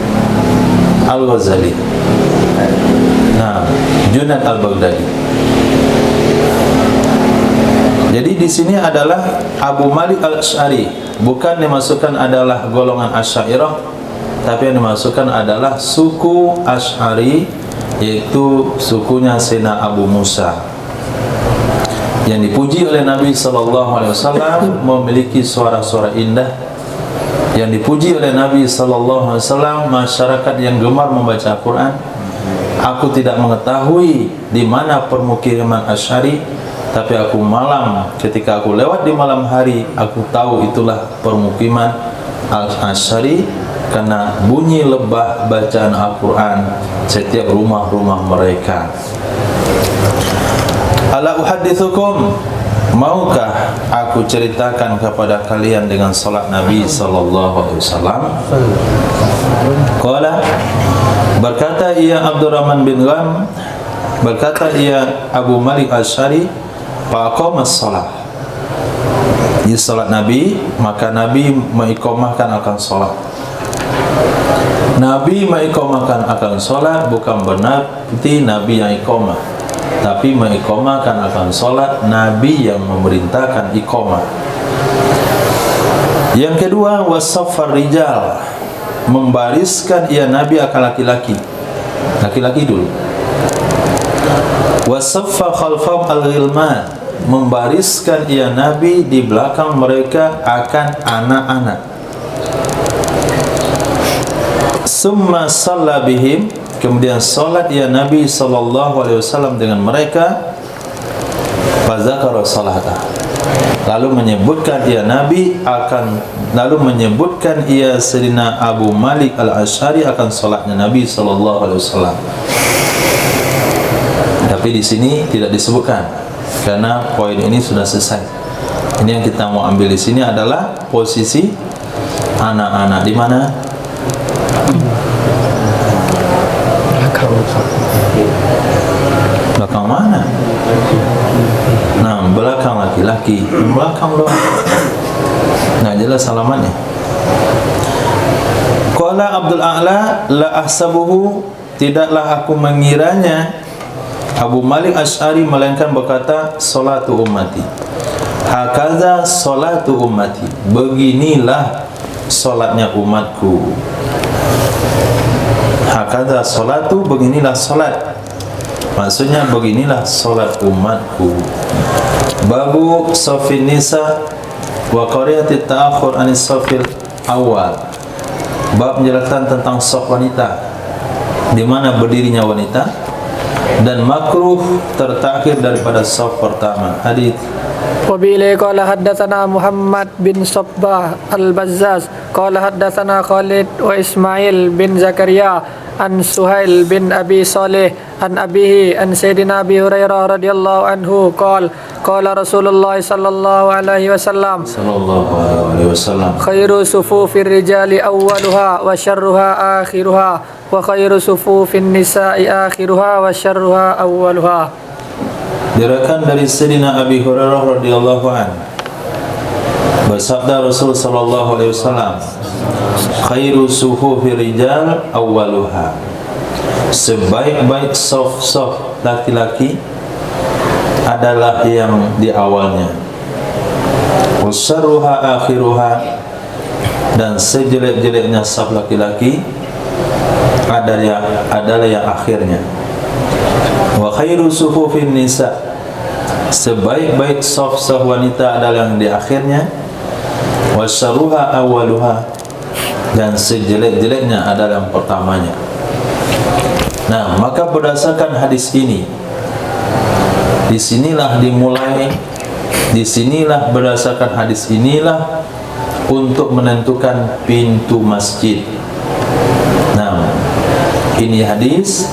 Al-Ghazali. Nah, Junaid Al-Baghdadi. Jadi di sini adalah Abu Malik Al-Asy'ari, bukan dimasukkan adalah golongan Asy'ariyah, tapi yang dimasukkan adalah suku Asy'ari, yaitu sukunya Sayyidina Abu Musa, yang dipuji oleh Nabi SAW, memiliki suara-suara indah, yang dipuji oleh Nabi SAW, masyarakat yang gemar membaca Quran. Aku tidak mengetahui di mana permukiman Asy'ari, tapi aku malam, ketika aku lewat di malam hari, aku tahu itulah permukiman Al-Asy'ari, karena bunyi lebah bacaan Al-Quran setiap rumah-rumah mereka. Ala uhaddithukum, maukah aku ceritakan kepada kalian dengan salat Nabi sallallahu alaihi wasallam? Qala, berkata ia Abdurrahman bin Gham, berkata ia Abu Malik Asy'ari, faqamas shalah, di salat Nabi, maka Nabi mengiqamahkan akan salat. Nabi mengiqamahkan akan salat bukan berarti Nabi yang iqamah, tapi mengiqamahkan akan salat Nabi yang memerintahkan iqamah. Yang kedua, wasaffar rijal, membariskan ia Nabi akan laki-laki. Laki-laki dulu. Wasaffa khalfahum al-ghilman, membariskan ia Nabi di belakang mereka akan anak-anak. Summa shalla bihim, kemudian salat ia Nabi SAW dengan mereka. Fazakara salata, lalu menyebutkan ia Nabi akan, lalu menyebutkan ia Sayyidina Abu Malik Al-Asy'ari akan salatnya Nabi SAW. Tapi di sini tidak disebutkan karena poin ini sudah selesai. Ini yang kita mau ambil di sini adalah posisi anak-anak di mana? Belakang mana? Nah, belakang laki-laki, belakang doang. Nah, jelas alamatnya. Qala Abdul A'la, la ahsabuhu, tidaklah aku mengiranya Abu Malik Asy'ari melainkan berkata salatu ummati, hakaza salatu ummati, beginilah salatnya umatku. Hakaza salatu, beginilah salat, maksudnya beginilah salat umatku. Babu safin nisa wa qariyatit ta'akhur anis safil awal, bab menjelaskan tentang saf wanita, di mana berdirinya wanita, dan makruh tertakhir daripada saf pertama. Hadis Wabili qala haddatsana Muhammad bin Sabbah al-Bazzaz qala haddatsana Khalid wa Ismail bin Zakaria an Suhail bin Abi Salih an abihi an Sayyidina Abi Hurairah radhiyallahu anhu qala Rasulullah sallallahu alaihi wasallam khairu sufufir rijali awwaluha wa syarruha akhiruha wa khairu sufufin nisa'i akhiruha wa syarruha awwaluha. Diriwayatkan dari Sayyidina Abi Hurairah radhiyallahu anhu, bersabda Rasul sallallahu alaihi wasallam, khairu sufufir rijal awwaluha, sebaik-baik saf-saf laki-laki adalah yang di awalnya, wasyarruha akhiruha, dan sejelek-jeleknya saf laki-laki adalah yang akhirnya. Wa khairu sufufin nisa, sebaik-baik saf-saf wanita adalah yang di akhirnya. Wasyarruha awwaluha, dan sejelek-jeleknya adalah yang pertamanya. Nah, maka berdasarkan hadis ini, disinilah dimulai, disinilah berdasarkan hadis inilah untuk menentukan pintu masjid. Nah, ini hadis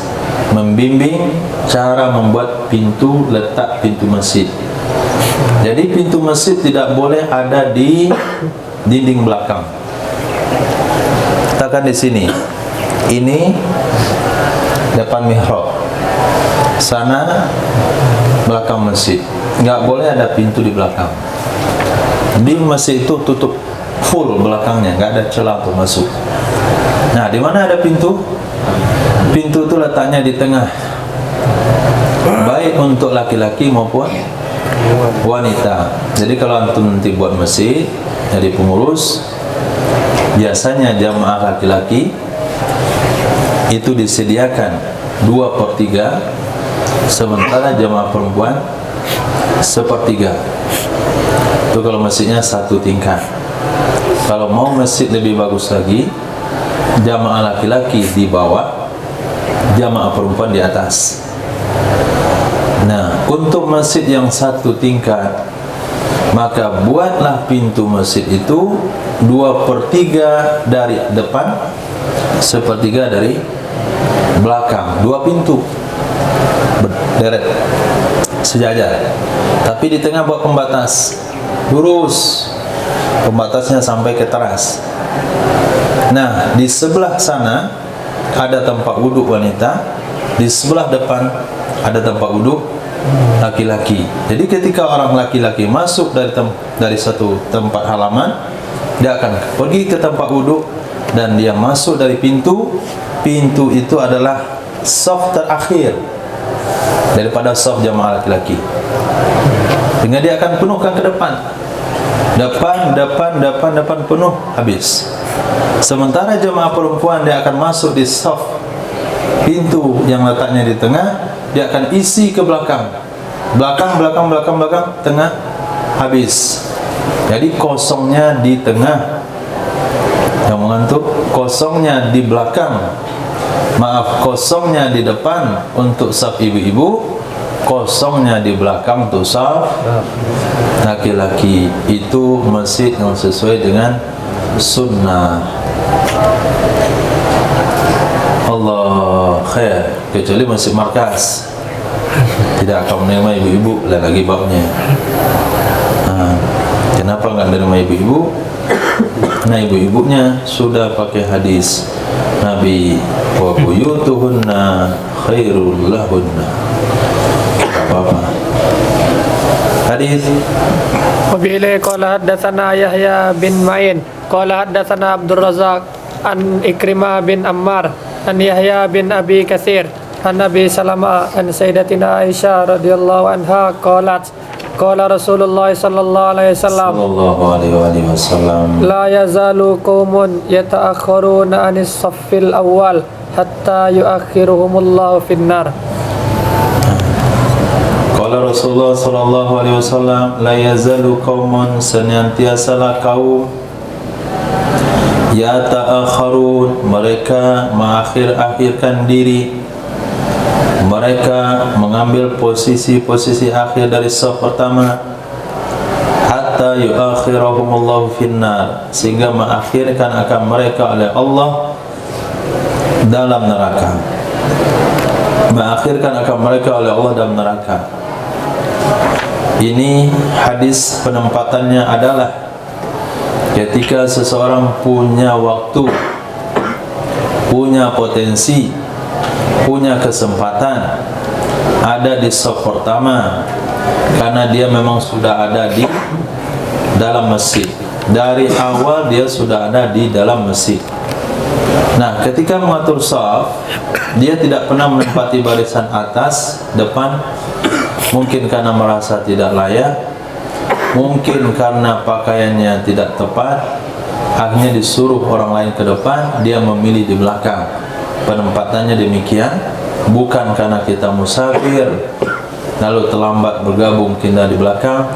membimbing cara membuat pintu, letak pintu masjid. Jadi pintu masjid tidak boleh ada di dinding belakang. Katakan di sini, ini depan mihrab, sana belakang masjid, nggak boleh ada pintu di belakang. Di masjid itu tutup full belakangnya, nggak ada celah untuk masuk. Nah, di mana ada pintu? Pintu itu letaknya di tengah, baik untuk laki-laki maupun wanita. Jadi kalau antum nanti buat masjid, jadi pengurus, biasanya jamaah laki-laki itu disediakan 2/3, sementara jamaah perempuan 1/3. Itu kalau masjidnya satu tingkat. Kalau mau masjid lebih bagus lagi, jamaah laki-laki di bawah, jamaah perempuan di atas. Nah, untuk masjid yang satu tingkat, maka buatlah pintu masjid itu 2/3 dari depan, 1/3 dari belakang. 2 pintu berderet sejajar, tapi di tengah buat pembatas lurus, pembatasnya sampai ke teras. Nah, di sebelah sana ada tempat wudhu wanita, di sebelah depan ada tempat wudhu laki-laki. Jadi ketika orang laki-laki masuk dari satu tempat halaman, dia akan pergi ke tempat wudhu dan dia masuk dari pintu. Pintu itu adalah saf terakhir daripada saf jamaah laki-laki. Sehingga dia akan penuhkan ke depan. Depan penuh habis. Sementara jamaah perempuan dia akan masuk di saf pintu yang letaknya di tengah, dia akan isi ke belakang. Belakang, tengah habis. Jadi kosongnya di tengah. Yang mengantuk, kosongnya di belakang. Maaf, kosongnya di depan untuk saf ibu-ibu, kosongnya di belakang untuk saf laki-laki. Itu masjid yang sesuai dengan sunnah. Allah khair. Kecuali masjid markas, tidak akan menerima ibu-ibu, lagi babnya. Kenapa nggak menerima ibu-ibu? Karena ibu-ibunya sudah pakai hadis Nabi, wa buyutuhunna khairul lahunna. Apa-apa hadis. Wabi'ilai qala haddatsana Yahya bin Ma'in qala haddatsana Abdul Razak an Ikrimah bin Ammar an Yahya bin Abi Katsir an Nabi Salama an Sayyidatina Aisyah radhiyallahu anha qalat qala Rasulullah sallallahu alaihi wasallam la yazalu qaumun yata'akhkharuna anis saffil awwal hatta yu'akhiruhumullahu finnar. Qala Rasulullah sallallahu alaihi wasallam, la yazalu qaumun, senantiasalah kaum, yata'akharun, mereka mengakhir-akhirkan diri, mereka mengambil posisi-posisi akhir dari saf pertama, hatta yuakhirahumullahu finnar, sehingga mengakhirkan akan mereka oleh Allah dalam neraka. Mengakhirkan akan mereka oleh Allah dalam neraka. Ini hadis penempatannya adalah ketika seseorang punya waktu, punya potensi, punya kesempatan ada di saf pertama, karena dia memang sudah ada di dalam masjid. Dari awal dia sudah ada di dalam masjid. Nah, ketika mengatur saf, dia tidak pernah menempati barisan atas depan, mungkin karena merasa tidak layak, mungkin karena pakaiannya tidak tepat, akhirnya disuruh orang lain ke depan, dia memilih di belakang. Penempatannya demikian, bukan karena kita musafir lalu terlambat bergabung kita di belakang,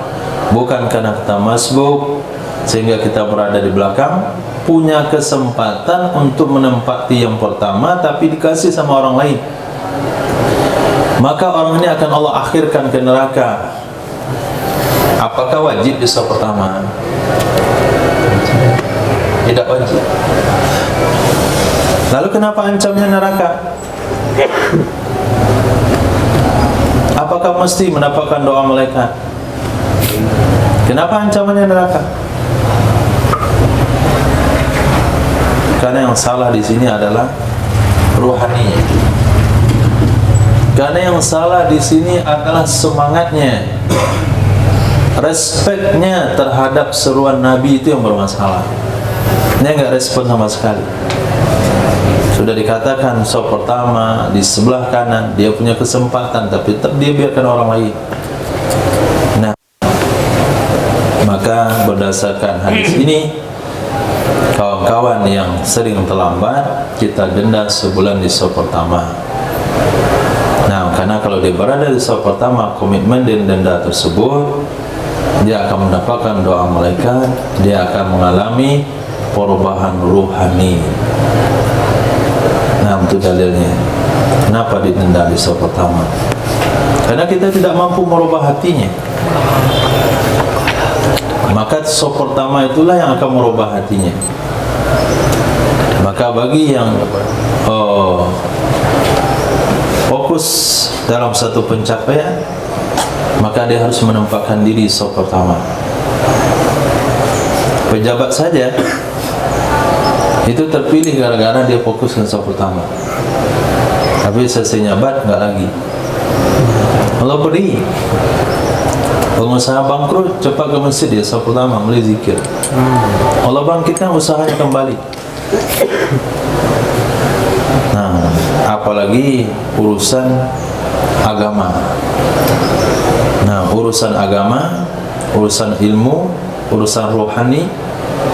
bukan karena kita masbuk sehingga kita berada di belakang, punya kesempatan untuk menempati yang pertama tapi dikasih sama orang lain, maka orang ini akan Allah akhirkan ke neraka. Apakah wajib di saf pertama? Tidak wajib. Lalu kenapa ancamnya neraka? Apakah mesti mendapatkan doa malaikat? Kenapa ancamannya neraka? Karena yang salah di sini adalah ruhaninya. Karena yang salah di sini adalah semangatnya, respeknya terhadap seruan Nabi itu yang bermasalah. Dia nggak respon sama sekali. Sudah dikatakan sop pertama di sebelah kanan, dia punya kesempatan, tapi tetap dia biarkan orang lain. Nah, maka berdasarkan hadis ini, kawan-kawan yang sering terlambat, kita denda sebulan di sop pertama. Nah, karena kalau dia berada di sop pertama, komitmen dan denda tersebut, dia akan mendapatkan doa malaikat, dia akan mengalami perubahan ruhani. Nah, itu dalilnya. Kenapa didenda di sop pertama? Karena kita tidak mampu merubah hatinya. Maka sop pertama itulah yang akan merubah hatinya. Maka bagi yang fokus dalam satu pencapaian, maka dia harus menempatkan diri sop pertama. Pejabat saja itu terpilih gara-gara dia fokus ke sop pertama. Tapi selesai nyabat enggak lagi. Allah beri pengusaha bangkrut, cepat ke masjid dia sop pertama mulai zikir. Allah bangkitkan usahanya kembali. Nah, apalagi urusan agama. Nah, urusan agama, urusan ilmu, urusan rohani,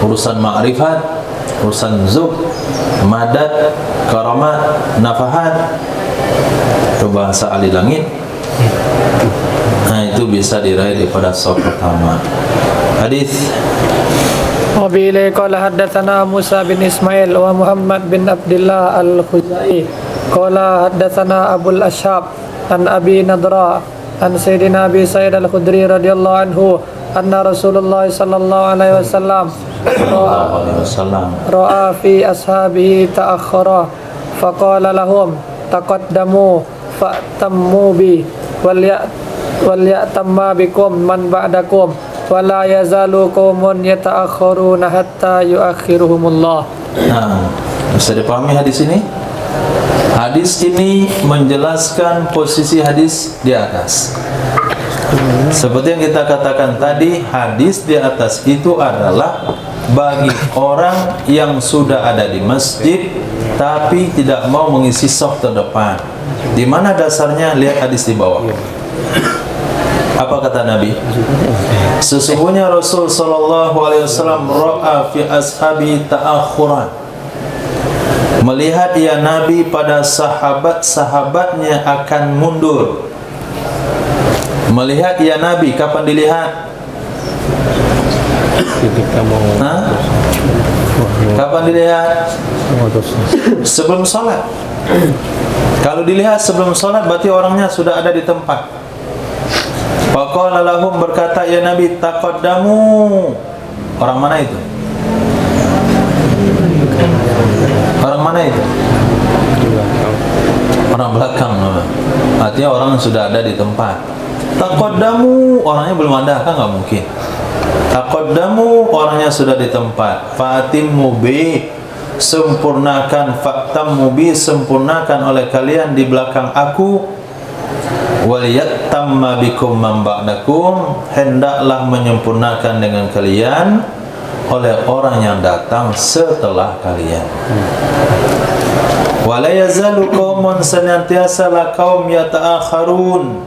urusan ma'rifat, urusan zub, madad, karamat, nafahat, itu bahasa ahli langit. Nah, itu bisa diraih daripada sop pertama. Hadis Wabili qala haddatsana Musa bin Ismail wa Muhammad bin Abdullah al-Khuzai qala haddatsana Abul Ashab an Abi Nadra an Sayyidina Abi Sa'id al-Khudri radhiyallahu anhu anna Rasulullah sallallahu alaihi wasallam ra'a fi ashabihi ta'akhkhara faqala lahum taqaddamu fa'tammu bi wal ya'tamma bikum man ba'dakum wala yazalu qaumun yata'akhkharuna hatta yu'akhiruhumullah. Nah, bisa dipahami hadis ini? Hadis ini menjelaskan posisi hadis di atas. Seperti yang kita katakan tadi, hadis di atas itu adalah bagi orang yang sudah ada di masjid tapi tidak mau mengisi saf terdepan. Di mana dasarnya? Lihat hadis di bawah. Apa kata Nabi? Sesungguhnya Rasul sallallahu alaihi wasallam ra'a fi ashabi ta'akhuran. Melihat ya Nabi pada sahabat-sahabatnya akan mundur. Melihat ya Nabi, kapan dilihat? Kapan dilihat? Sebelum salat. Kalau dilihat sebelum salat berarti orangnya sudah ada di tempat. Faqala lahum, berkata ya Nabi, taqaddamu. Orang mana itu? Orang mana itu? Orang belakang. Artinya orang sudah ada di tempat. Taqaddamu, orangnya belum ada, kan nggak mungkin. Taqaddamu, orangnya sudah di tempat. Fatimmu bi, sempurnakan. Fa'tammu bi, sempurnakan oleh kalian di belakang aku. Waliyattamma bikum man ba'dakum, hendaklah menyempurnakan dengan kalian oleh orang yang datang setelah kalian. Wala yazalu qaumun, senantiasa la kaum yata'akharun,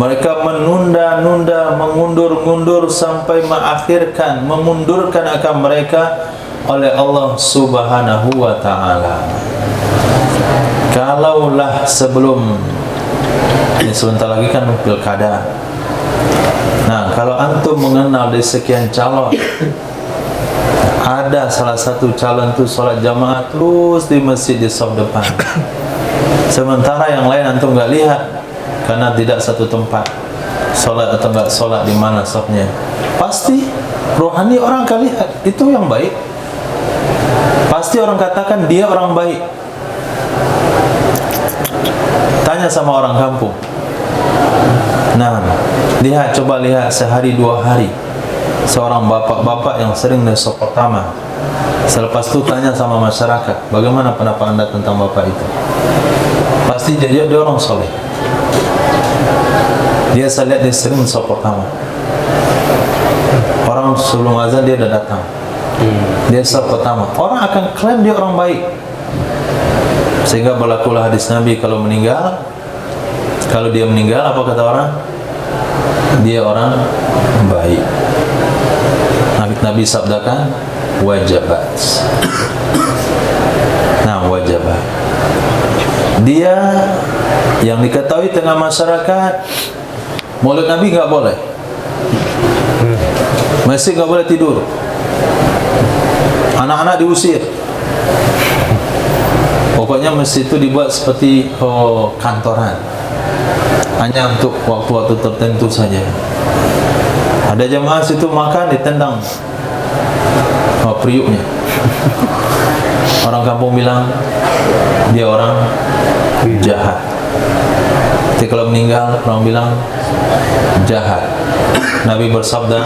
mereka menunda-nunda, mengundur-undur sampai mengakhirkan, memundurkan akan mereka oleh Allah Subhanahu wa ta'ala. Kalaulah sebelum ini sebentar lagi kan pilkada. Nah, kalau antum mengenal dari sekian calon, ada salah satu calon itu sholat jamaah terus di masjid di shaf depan, sementara yang lain antum nggak lihat karena tidak satu tempat sholat atau nggak sholat di mana shafnya, pasti rohani orang akan lihat itu yang baik. Pasti orang katakan dia orang baik. Tanya sama orang kampung. Nah, lihat, coba lihat sehari dua hari seorang bapak-bapak yang sering di shaf pertama. Selepas itu tanya sama masyarakat, bagaimana pendapat anda tentang bapak itu? Pasti dia orang soleh. Dia saya lihat dia sering shaf pertama. Orang sebelum azan dia dah datang. Dia shaf pertama. Orang akan klaim dia orang baik. Sehingga berlakulah hadis Nabi, kalau dia meninggal, apa kata orang? Dia orang baik. Nabi sabdakan wajabat. Nah, wajabat. Dia yang diketahui tengah masyarakat, Maulid Nabi nggak boleh, masjid nggak boleh tidur, anak-anak diusir. Pokoknya masjid itu dibuat seperti kantoran, hanya untuk waktu-waktu tertentu saja. Ada jamaah situ makan ditendang periuknya. Orang kampung bilang dia orang jahat. Jadi kalau meninggal orang bilang jahat. Nabi bersabda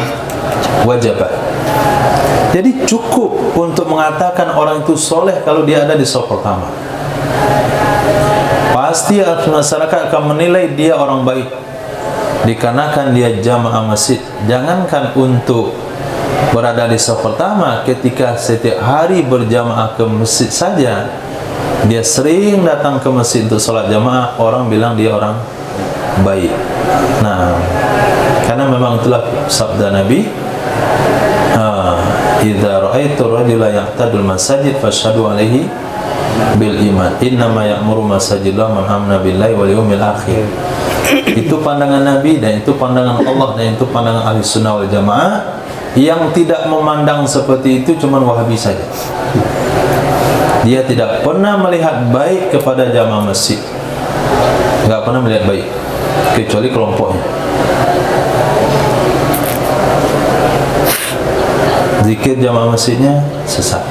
wajabat. Jadi cukup untuk mengatakan orang itu soleh kalau dia ada di saf pertama. Pasti masyarakat akan menilai dia orang baik dikarenakan dia jamaah masjid. Jangankan untuk berada di saf pertama, ketika setiap hari berjamaah ke masjid saja, dia sering datang ke masjid untuk sholat jamaah, orang bilang dia orang baik. Nah, karena memang itulah sabda Nabi, idza ra'aitu rajula ya'tadul masajid fashhadu alaihi bil iman, innama ya'muru masajidallah man amana billahi wal yawmil akhir. Itu pandangan Nabi, dan itu pandangan Allah, dan itu pandangan ahli sunnah wal jamaah. Yang tidak memandang seperti itu cuma Wahabi saja. Dia tidak pernah melihat baik kepada jamaah masjid, nggak pernah melihat baik, kecuali kelompoknya. Zikir jamaah masjidnya sesat,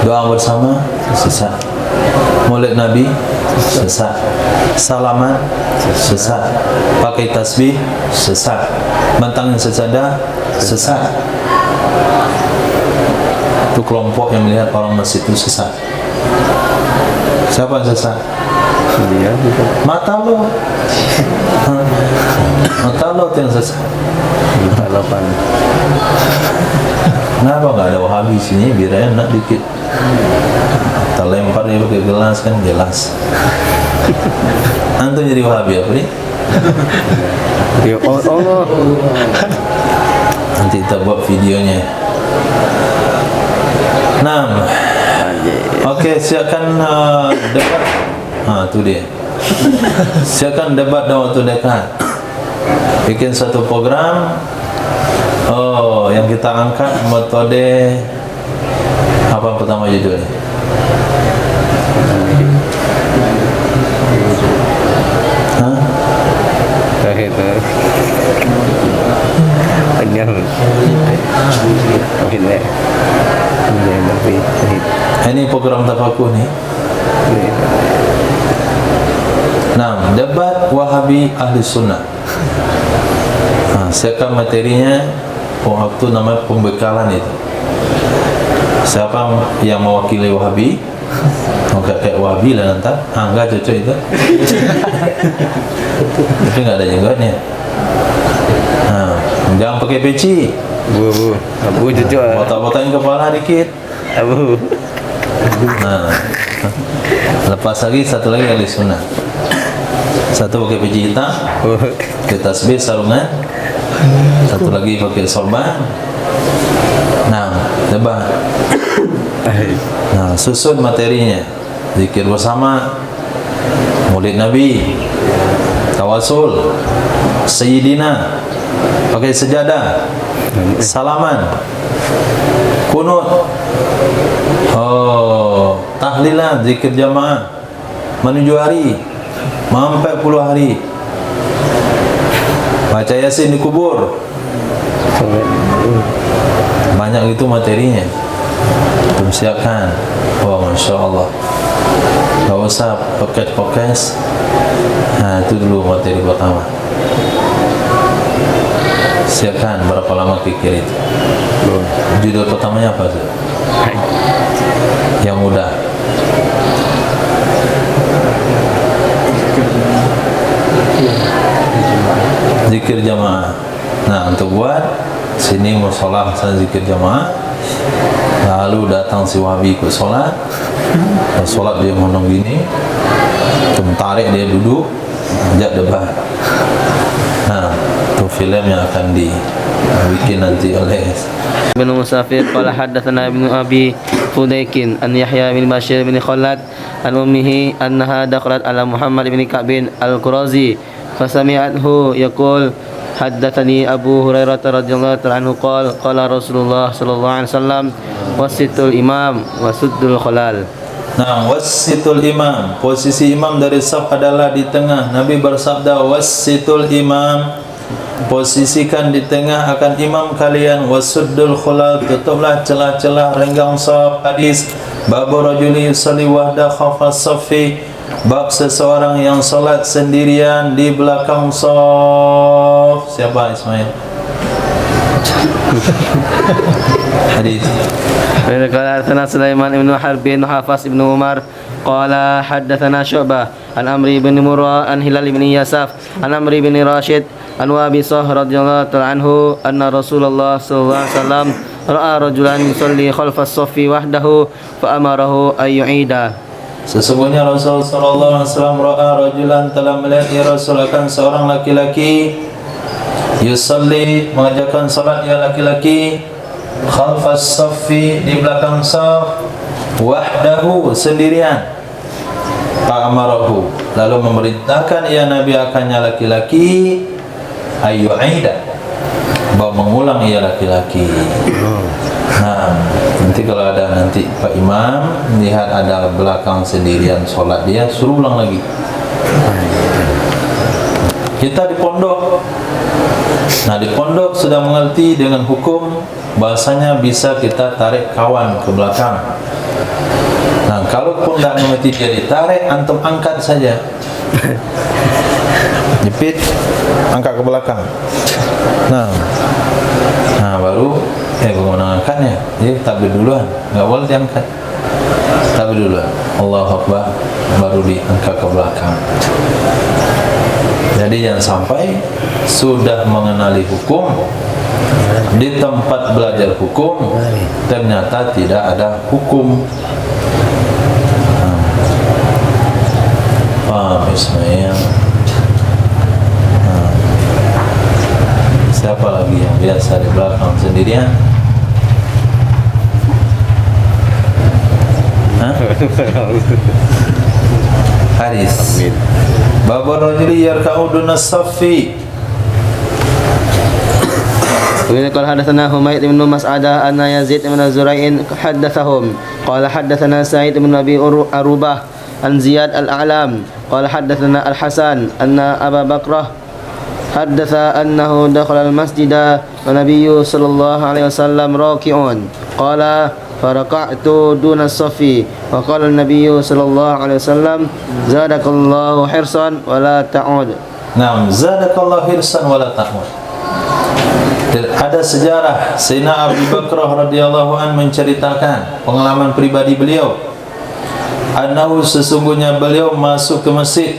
doa bersama sesat, Maulid Nabi sesat, salaman sesat, pakai tasbih sesat, bentangin sejadah sesat. Itu kelompok yang melihat orang masjid itu sesat. Siapa yang sesat? Dia. Mata lo. Mata lo yang sesat. Halapan. Kenapa nggak ada Wahabi sini? Biar enak dikit. Kita lempar dia pakai gelas kan jelas. Antum jadi Wahabi apa nih? Ya Allah. Nanti kita buat videonya. Nah, oke, silakan debat. Itu dia. Silakan debat dalam waktu dekat. Bikin satu program. Yang kita angkat metode apa pertama judulnya? Ini program tafakuh nih. Nah, debat Wahabi ahli sunnah. Siapkan materinya, waktu namanya pembekalan itu. Siapa yang mewakili Wahabi? Kayak Wahabi lah nanti. Enggak cocok itu. Tapi nggak ada jenggotnya. Jangan pakai peci. Abu cocok. Botak-botakin kepala dikit. Abu. Lepas lagi satu lagi ahli sunnah. Satu pakai peci hitam, pakai tasbih sarungan. Satu lagi pakai sorban. Debat. Susun materinya. Zikir bersama, Maulid Nabi, tawasul, Sayyidina, pakai sejadah, salaman, kunut, tahlilan, zikir jamaah, menuju hari, sampai 10 hari, baca Yasin di kubur. Banyak itu materinya. Siapkan. Masya Allah. Gak usah podcast. Itu dulu materi pertama. Siapkan berapa lama pikir itu. Judul pertamanya apa sih? Yang mudah. Zikir jamaah. Untuk buat sini musola zikir jamaah. Lalu datang si Wahabi ikut solat. Solat dia mondong gini, tarik dia duduk, ajak debat. Nah, itu film yang akan dibikin nanti oleh بن مسافر قال حدثنا ابن أبي فديك أن يحيى بن بشير بن خلاد عن أمه أنها دخلت على محمد بن كعب القرظي فسمعته يقول حدثني أبو هريرة رضي الله تعالى عنه قال قال رسول الله صلى الله عليه وسلم وسط الإمام وسد الخلال. Nah, wasitul imam, posisi imam dari saf adalah di tengah. Nabi bersabda, wasitul imam, posisikan di tengah akan imam kalian. Wasuddul khulal, tutuplah celah-celah renggang saf. Hadis babu rajuli yusalli wahda khafas safi, bab seseorang yang salat sendirian di belakang saf. Siapa Ismail? Hadis. قال حدثنا سليمان بن حرب بن حافظ بن عمر قال حدثنا شعبة عن عمرو بن مرة عن هلال بن يساف عن عمرو بن راشد عن أبي صهر رضي الله تعالى عنه أن رسول الله صلى الله عليه وسلم رأى رجلا يصلي خلف الصف وحده فأمره أن يعيده. Sesungguhnya Rasulullah sallallahu alaihi wasallam ra'a rajulan, telah melihat ya Rasul akan seorang laki-laki yusalli, mengajarkan salat ya laki-laki, khalfas saffi, di belakang saf, wahdahu, sendirian. Fa'amarahu, lalu memerintahkan ya Nabi akannya laki-laki, ayyu'ida, bawa mengulang ya laki-laki. Nah, nanti kalau ada nanti Pak Imam melihat ada belakang sendirian solat dia, suruh ulang lagi. Kita di pondok, nah di pondok sudah mengerti dengan hukum, bahasanya bisa kita tarik kawan ke belakang. Nah, kalaupun tidak mengerti dia ditarik, antum angkat saja, jepit, angkat ke belakang. Nah baru bagaimana angkatnya? Jadi takbir duluan, nggak boleh diangkat. Takbir duluan, Allahu Akbar, baru diangkat ke belakang. Jadi jangan sampai sudah mengenali hukum, di tempat belajar hukum ternyata tidak ada hukum. Paham Ismail? Siapa lagi yang biasa di belakang sendirian? Haris. Babar rajuli yarka'u dunas saffi. قال حدثنا حميد بن مسعدة أن يزيد بن زريع حدثهم قال حدثنا سعيد بن أبي أروبة عن زياد الأعلام قال حدثنا الحسن أن أبا بكر حدث أنه دخل المسجد والنبي صلى الله عليه وسلم راكع قال فركعت دون الصف وقال النبي صلى الله عليه وسلم زادك الله حرصا ولا تعود. Naam, zadakallahu hirsan wala ta'ud. Ada sejarah Sayyidina Abu Bakrah radhiyallahu an menceritakan pengalaman pribadi beliau, annahu, sesungguhnya beliau masuk ke masjid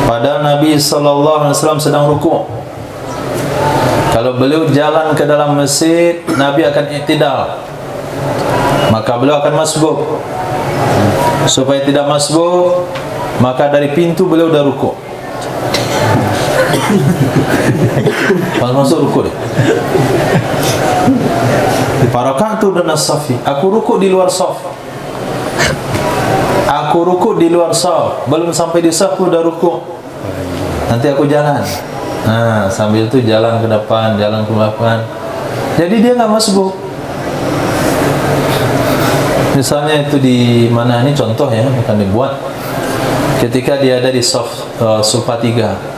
padahal Nabi sallallahu alaihi wasallam sedang rukuk. Kalau beliau jalan ke dalam masjid, Nabi akan i'tidal, maka beliau akan masbuk. Supaya tidak masbuk, maka dari pintu beliau dah rukuk. Pas masuk rukuk dia, faraka'tu dunas safi, aku rukuk di luar saf. Aku rukuk di luar saf, belum sampai di saf aku dah rukuk. Nanti aku jalan. Nah, sambil itu jalan ke depan, jalan ke belakang. Jadi dia enggak masbuk. Misalnya itu di mana, ini contoh ya, bukan dibuat. Ketika dia ada di saf sufa 3.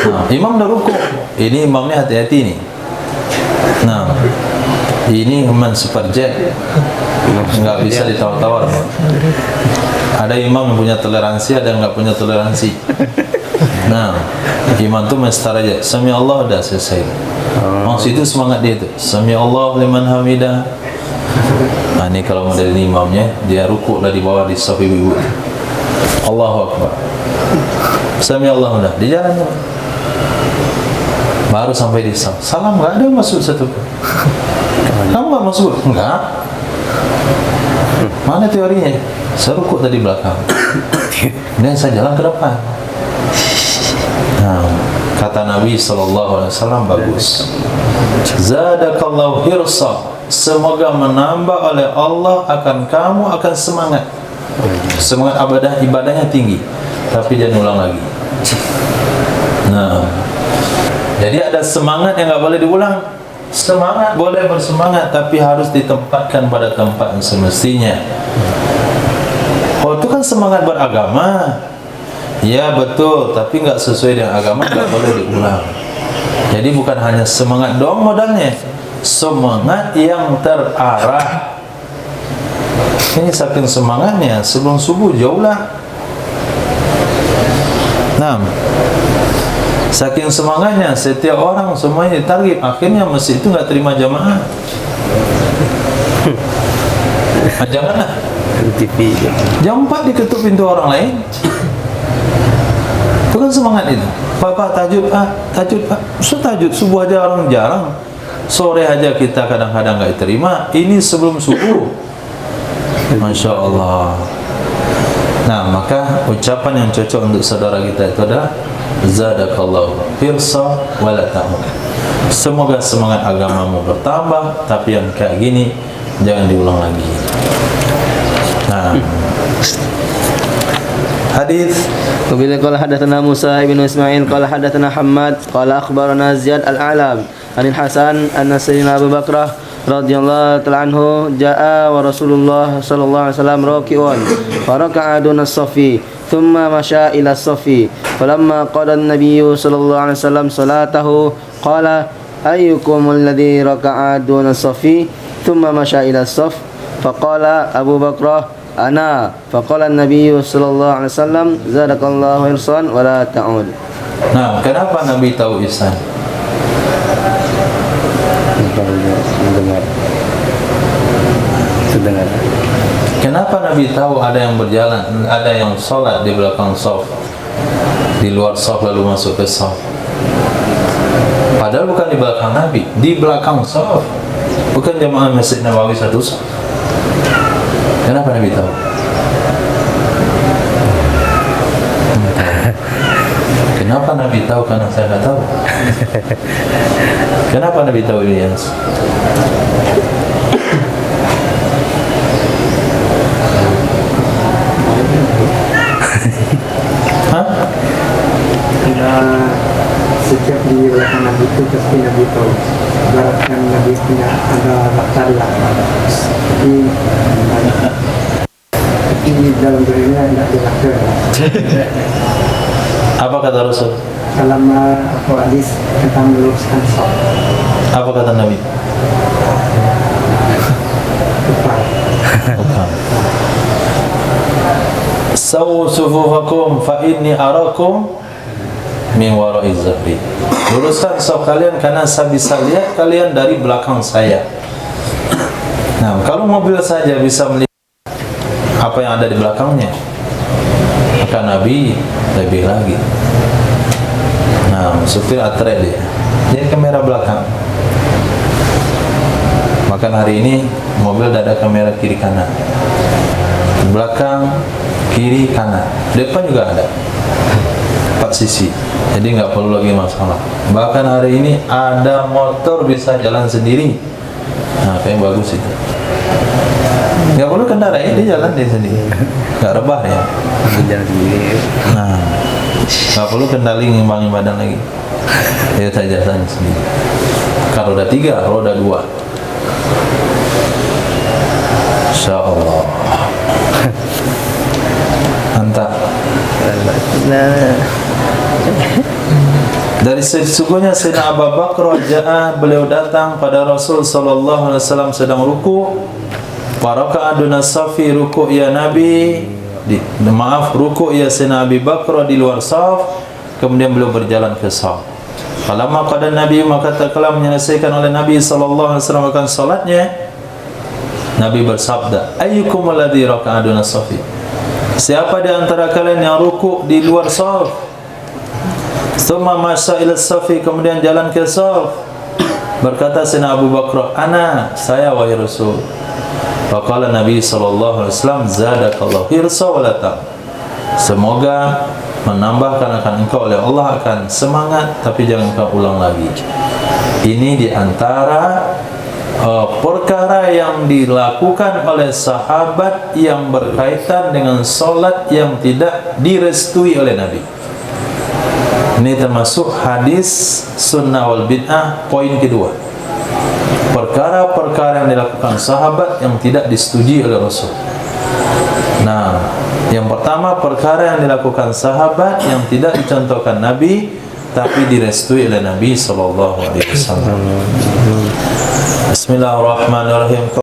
Nah, imam dah rukuk. Ini imamnya hati-hati nih. Nah, ini imam superjet, nggak bisa ditawar-tawar. Ada imam yang punya toleransi, ada yang nggak punya toleransi. Nah, imam tuh mestar aja, Sami Allah, udah selesai. Maksud itu semangat dia tuh, Sami Allah liman hamidah. Nah, ini kalau model ini imamnya, dia rukuk lah di bawah di saf ibu-ibu. Allahu Akbar, Sami Allah, udah di jalan. Baru sampai di saf, salam nggak ada masuk satu. Kamu nggak masuk? Enggak. Mana teorinya? Saya rukuk tadi belakang. Dan saya jalan ke depan. Nah, kata Nabi SAW bagus. Zadakallahu hirsa. Semoga menambah oleh Allah akan kamu akan semangat. Semangat ibadahnya tinggi. Tapi jangan ulang lagi. Nah, jadi ada semangat yang nggak boleh diulang. Semangat boleh bersemangat, tapi harus ditempatkan pada tempat yang semestinya. Oh, itu kan semangat beragama. Ya betul, tapi nggak sesuai dengan agama nggak boleh diulang. Jadi bukan hanya semangat doang modalnya, semangat yang terarah. Ini saking semangatnya sebelum subuh jauh lah. Nah, saking semangatnya setiap orang semuanya ditarget, akhirnya masjid itu nggak terima jamaah. Janganlah. TV. Jam 4 diketuk pintu orang lain. Itu kan semangat itu. Bapak tahajud pak. Tahajud subuh aja orang jarang. Sore aja kita kadang-kadang nggak terima. Ini sebelum subuh. Masya Allah. Nah, maka ucapan yang cocok untuk saudara kita itu adalah zadakallahu hirsa wala ta'ud. Semoga semangat agamamu bertambah, tapi yang kayak gini jangan diulang lagi. Nah, hadis Wabila qala hadatsana Musa ibn Ismail qala hadatsana Hammad qala akhbarana Ziyad al-A'lam anil Hasan anna sayyidina Abu Bakrah radhiyallahu ta'ala anhu jaa wa Rasulullah sallallahu alaihi wasallam raki'un fa raka'a duna as-saffi thumma masya ila as-saffi falamma qada an-nabiy sallallahu alaihi wasallam salatahu qala ayyukum alladhi raka'a duna as-saffi thumma masya ila as-saff faqala Abu Bakrah ana faqala an-nabiy sallallahu alaihi wasallam zadakallahu irsan wa la ta'ud. Nah, kenapa Nabi tahu ihsan? Sedengar. Kenapa Nabi tahu ada yang berjalan, ada yang sholat di belakang shaf, di luar shaf lalu masuk ke shaf? Padahal bukan di belakang Nabi, di belakang shaf. Bukan jamaah Masjid Nabawi satu shaf. Kenapa Nabi tahu? Kenapa Nabi tahu? Karena saya nggak tahu. Kenapa Nabi tahu Ilyas? Hah? Karena setiap di belakang Nabi itu pasti Nabi tahu. Ibaratkan Nabi punya ada daftar lah. Tapi dalam dirinya tidak dilakar. Apa kata Rasul? Dalam hadis tentang meluruskan shaf. Apa kata Nabi? Tepat. Sawu sufufakum fa inni arakum min wara'i zahri. Luruskan shaf kalian karena saya bisa lihat kalian dari belakang saya. Nah, kalau mobil saja bisa melihat apa yang ada di belakangnya, maka Nabi lebih lagi. Nah, supir atre dia kamera belakang. Maka hari ini mobil tidak ada kamera kiri kanan, belakang kiri kanan, depan juga ada 4 sisi, jadi nggak perlu lagi masalah. Bahkan hari ini ada motor bisa jalan sendiri. Nah, yang bagus itu. Nggak perlu kendaraan, dia jalan dia sendiri, nggak rebah ya. Jalan sendiri. Nah, nggak perlu kendali ngimbangin badan lagi, dia saja jalan sendiri. Kalau roda 3, roda 2. Insya Allah. Mantap. Dari sesungguhnya Sayyidina Abu Bakar beliau datang pada Rasul sallallahu alaihi wasallam sedang ruku. Faraka'a duna safi, ruku ya Nabi. Ruku ya Sayyidina Abu Bakar di luar saf. Kemudian beliau berjalan ke saf. Falamma qada Nabi, maka tatkala menyelesaikan oleh Nabi sallallahu alaihi wasallam akan salatnya, Nabi bersabda, ayyukum alladhi raka'a duna safi? Siapa di antara kalian yang ruku di luar saf? Thumma masya ila safi, kemudian jalan ke saf. Berkata Sayyidina Abu Bakar, "Ana, saya wahai Rasul." Faqala Nabi sallallahu alaihi wasallam, "Zadakallahu hirsa wa la tam." Semoga menambahkan akan engkau oleh Allah akan semangat, tapi jangan kau ulang lagi. Ini di antara perkara yang dilakukan oleh sahabat yang berkaitan dengan solat yang tidak direstui oleh Nabi. Ini termasuk hadis sunnah wal bid'ah poin kedua. Perkara-perkara yang dilakukan sahabat yang tidak disetujui oleh Rasul. Nah, yang pertama perkara yang dilakukan sahabat yang tidak dicontohkan Nabi tapi direstui oleh Nabi sallallahu alaihi wasallam. Bismillahirrahmanirrahim.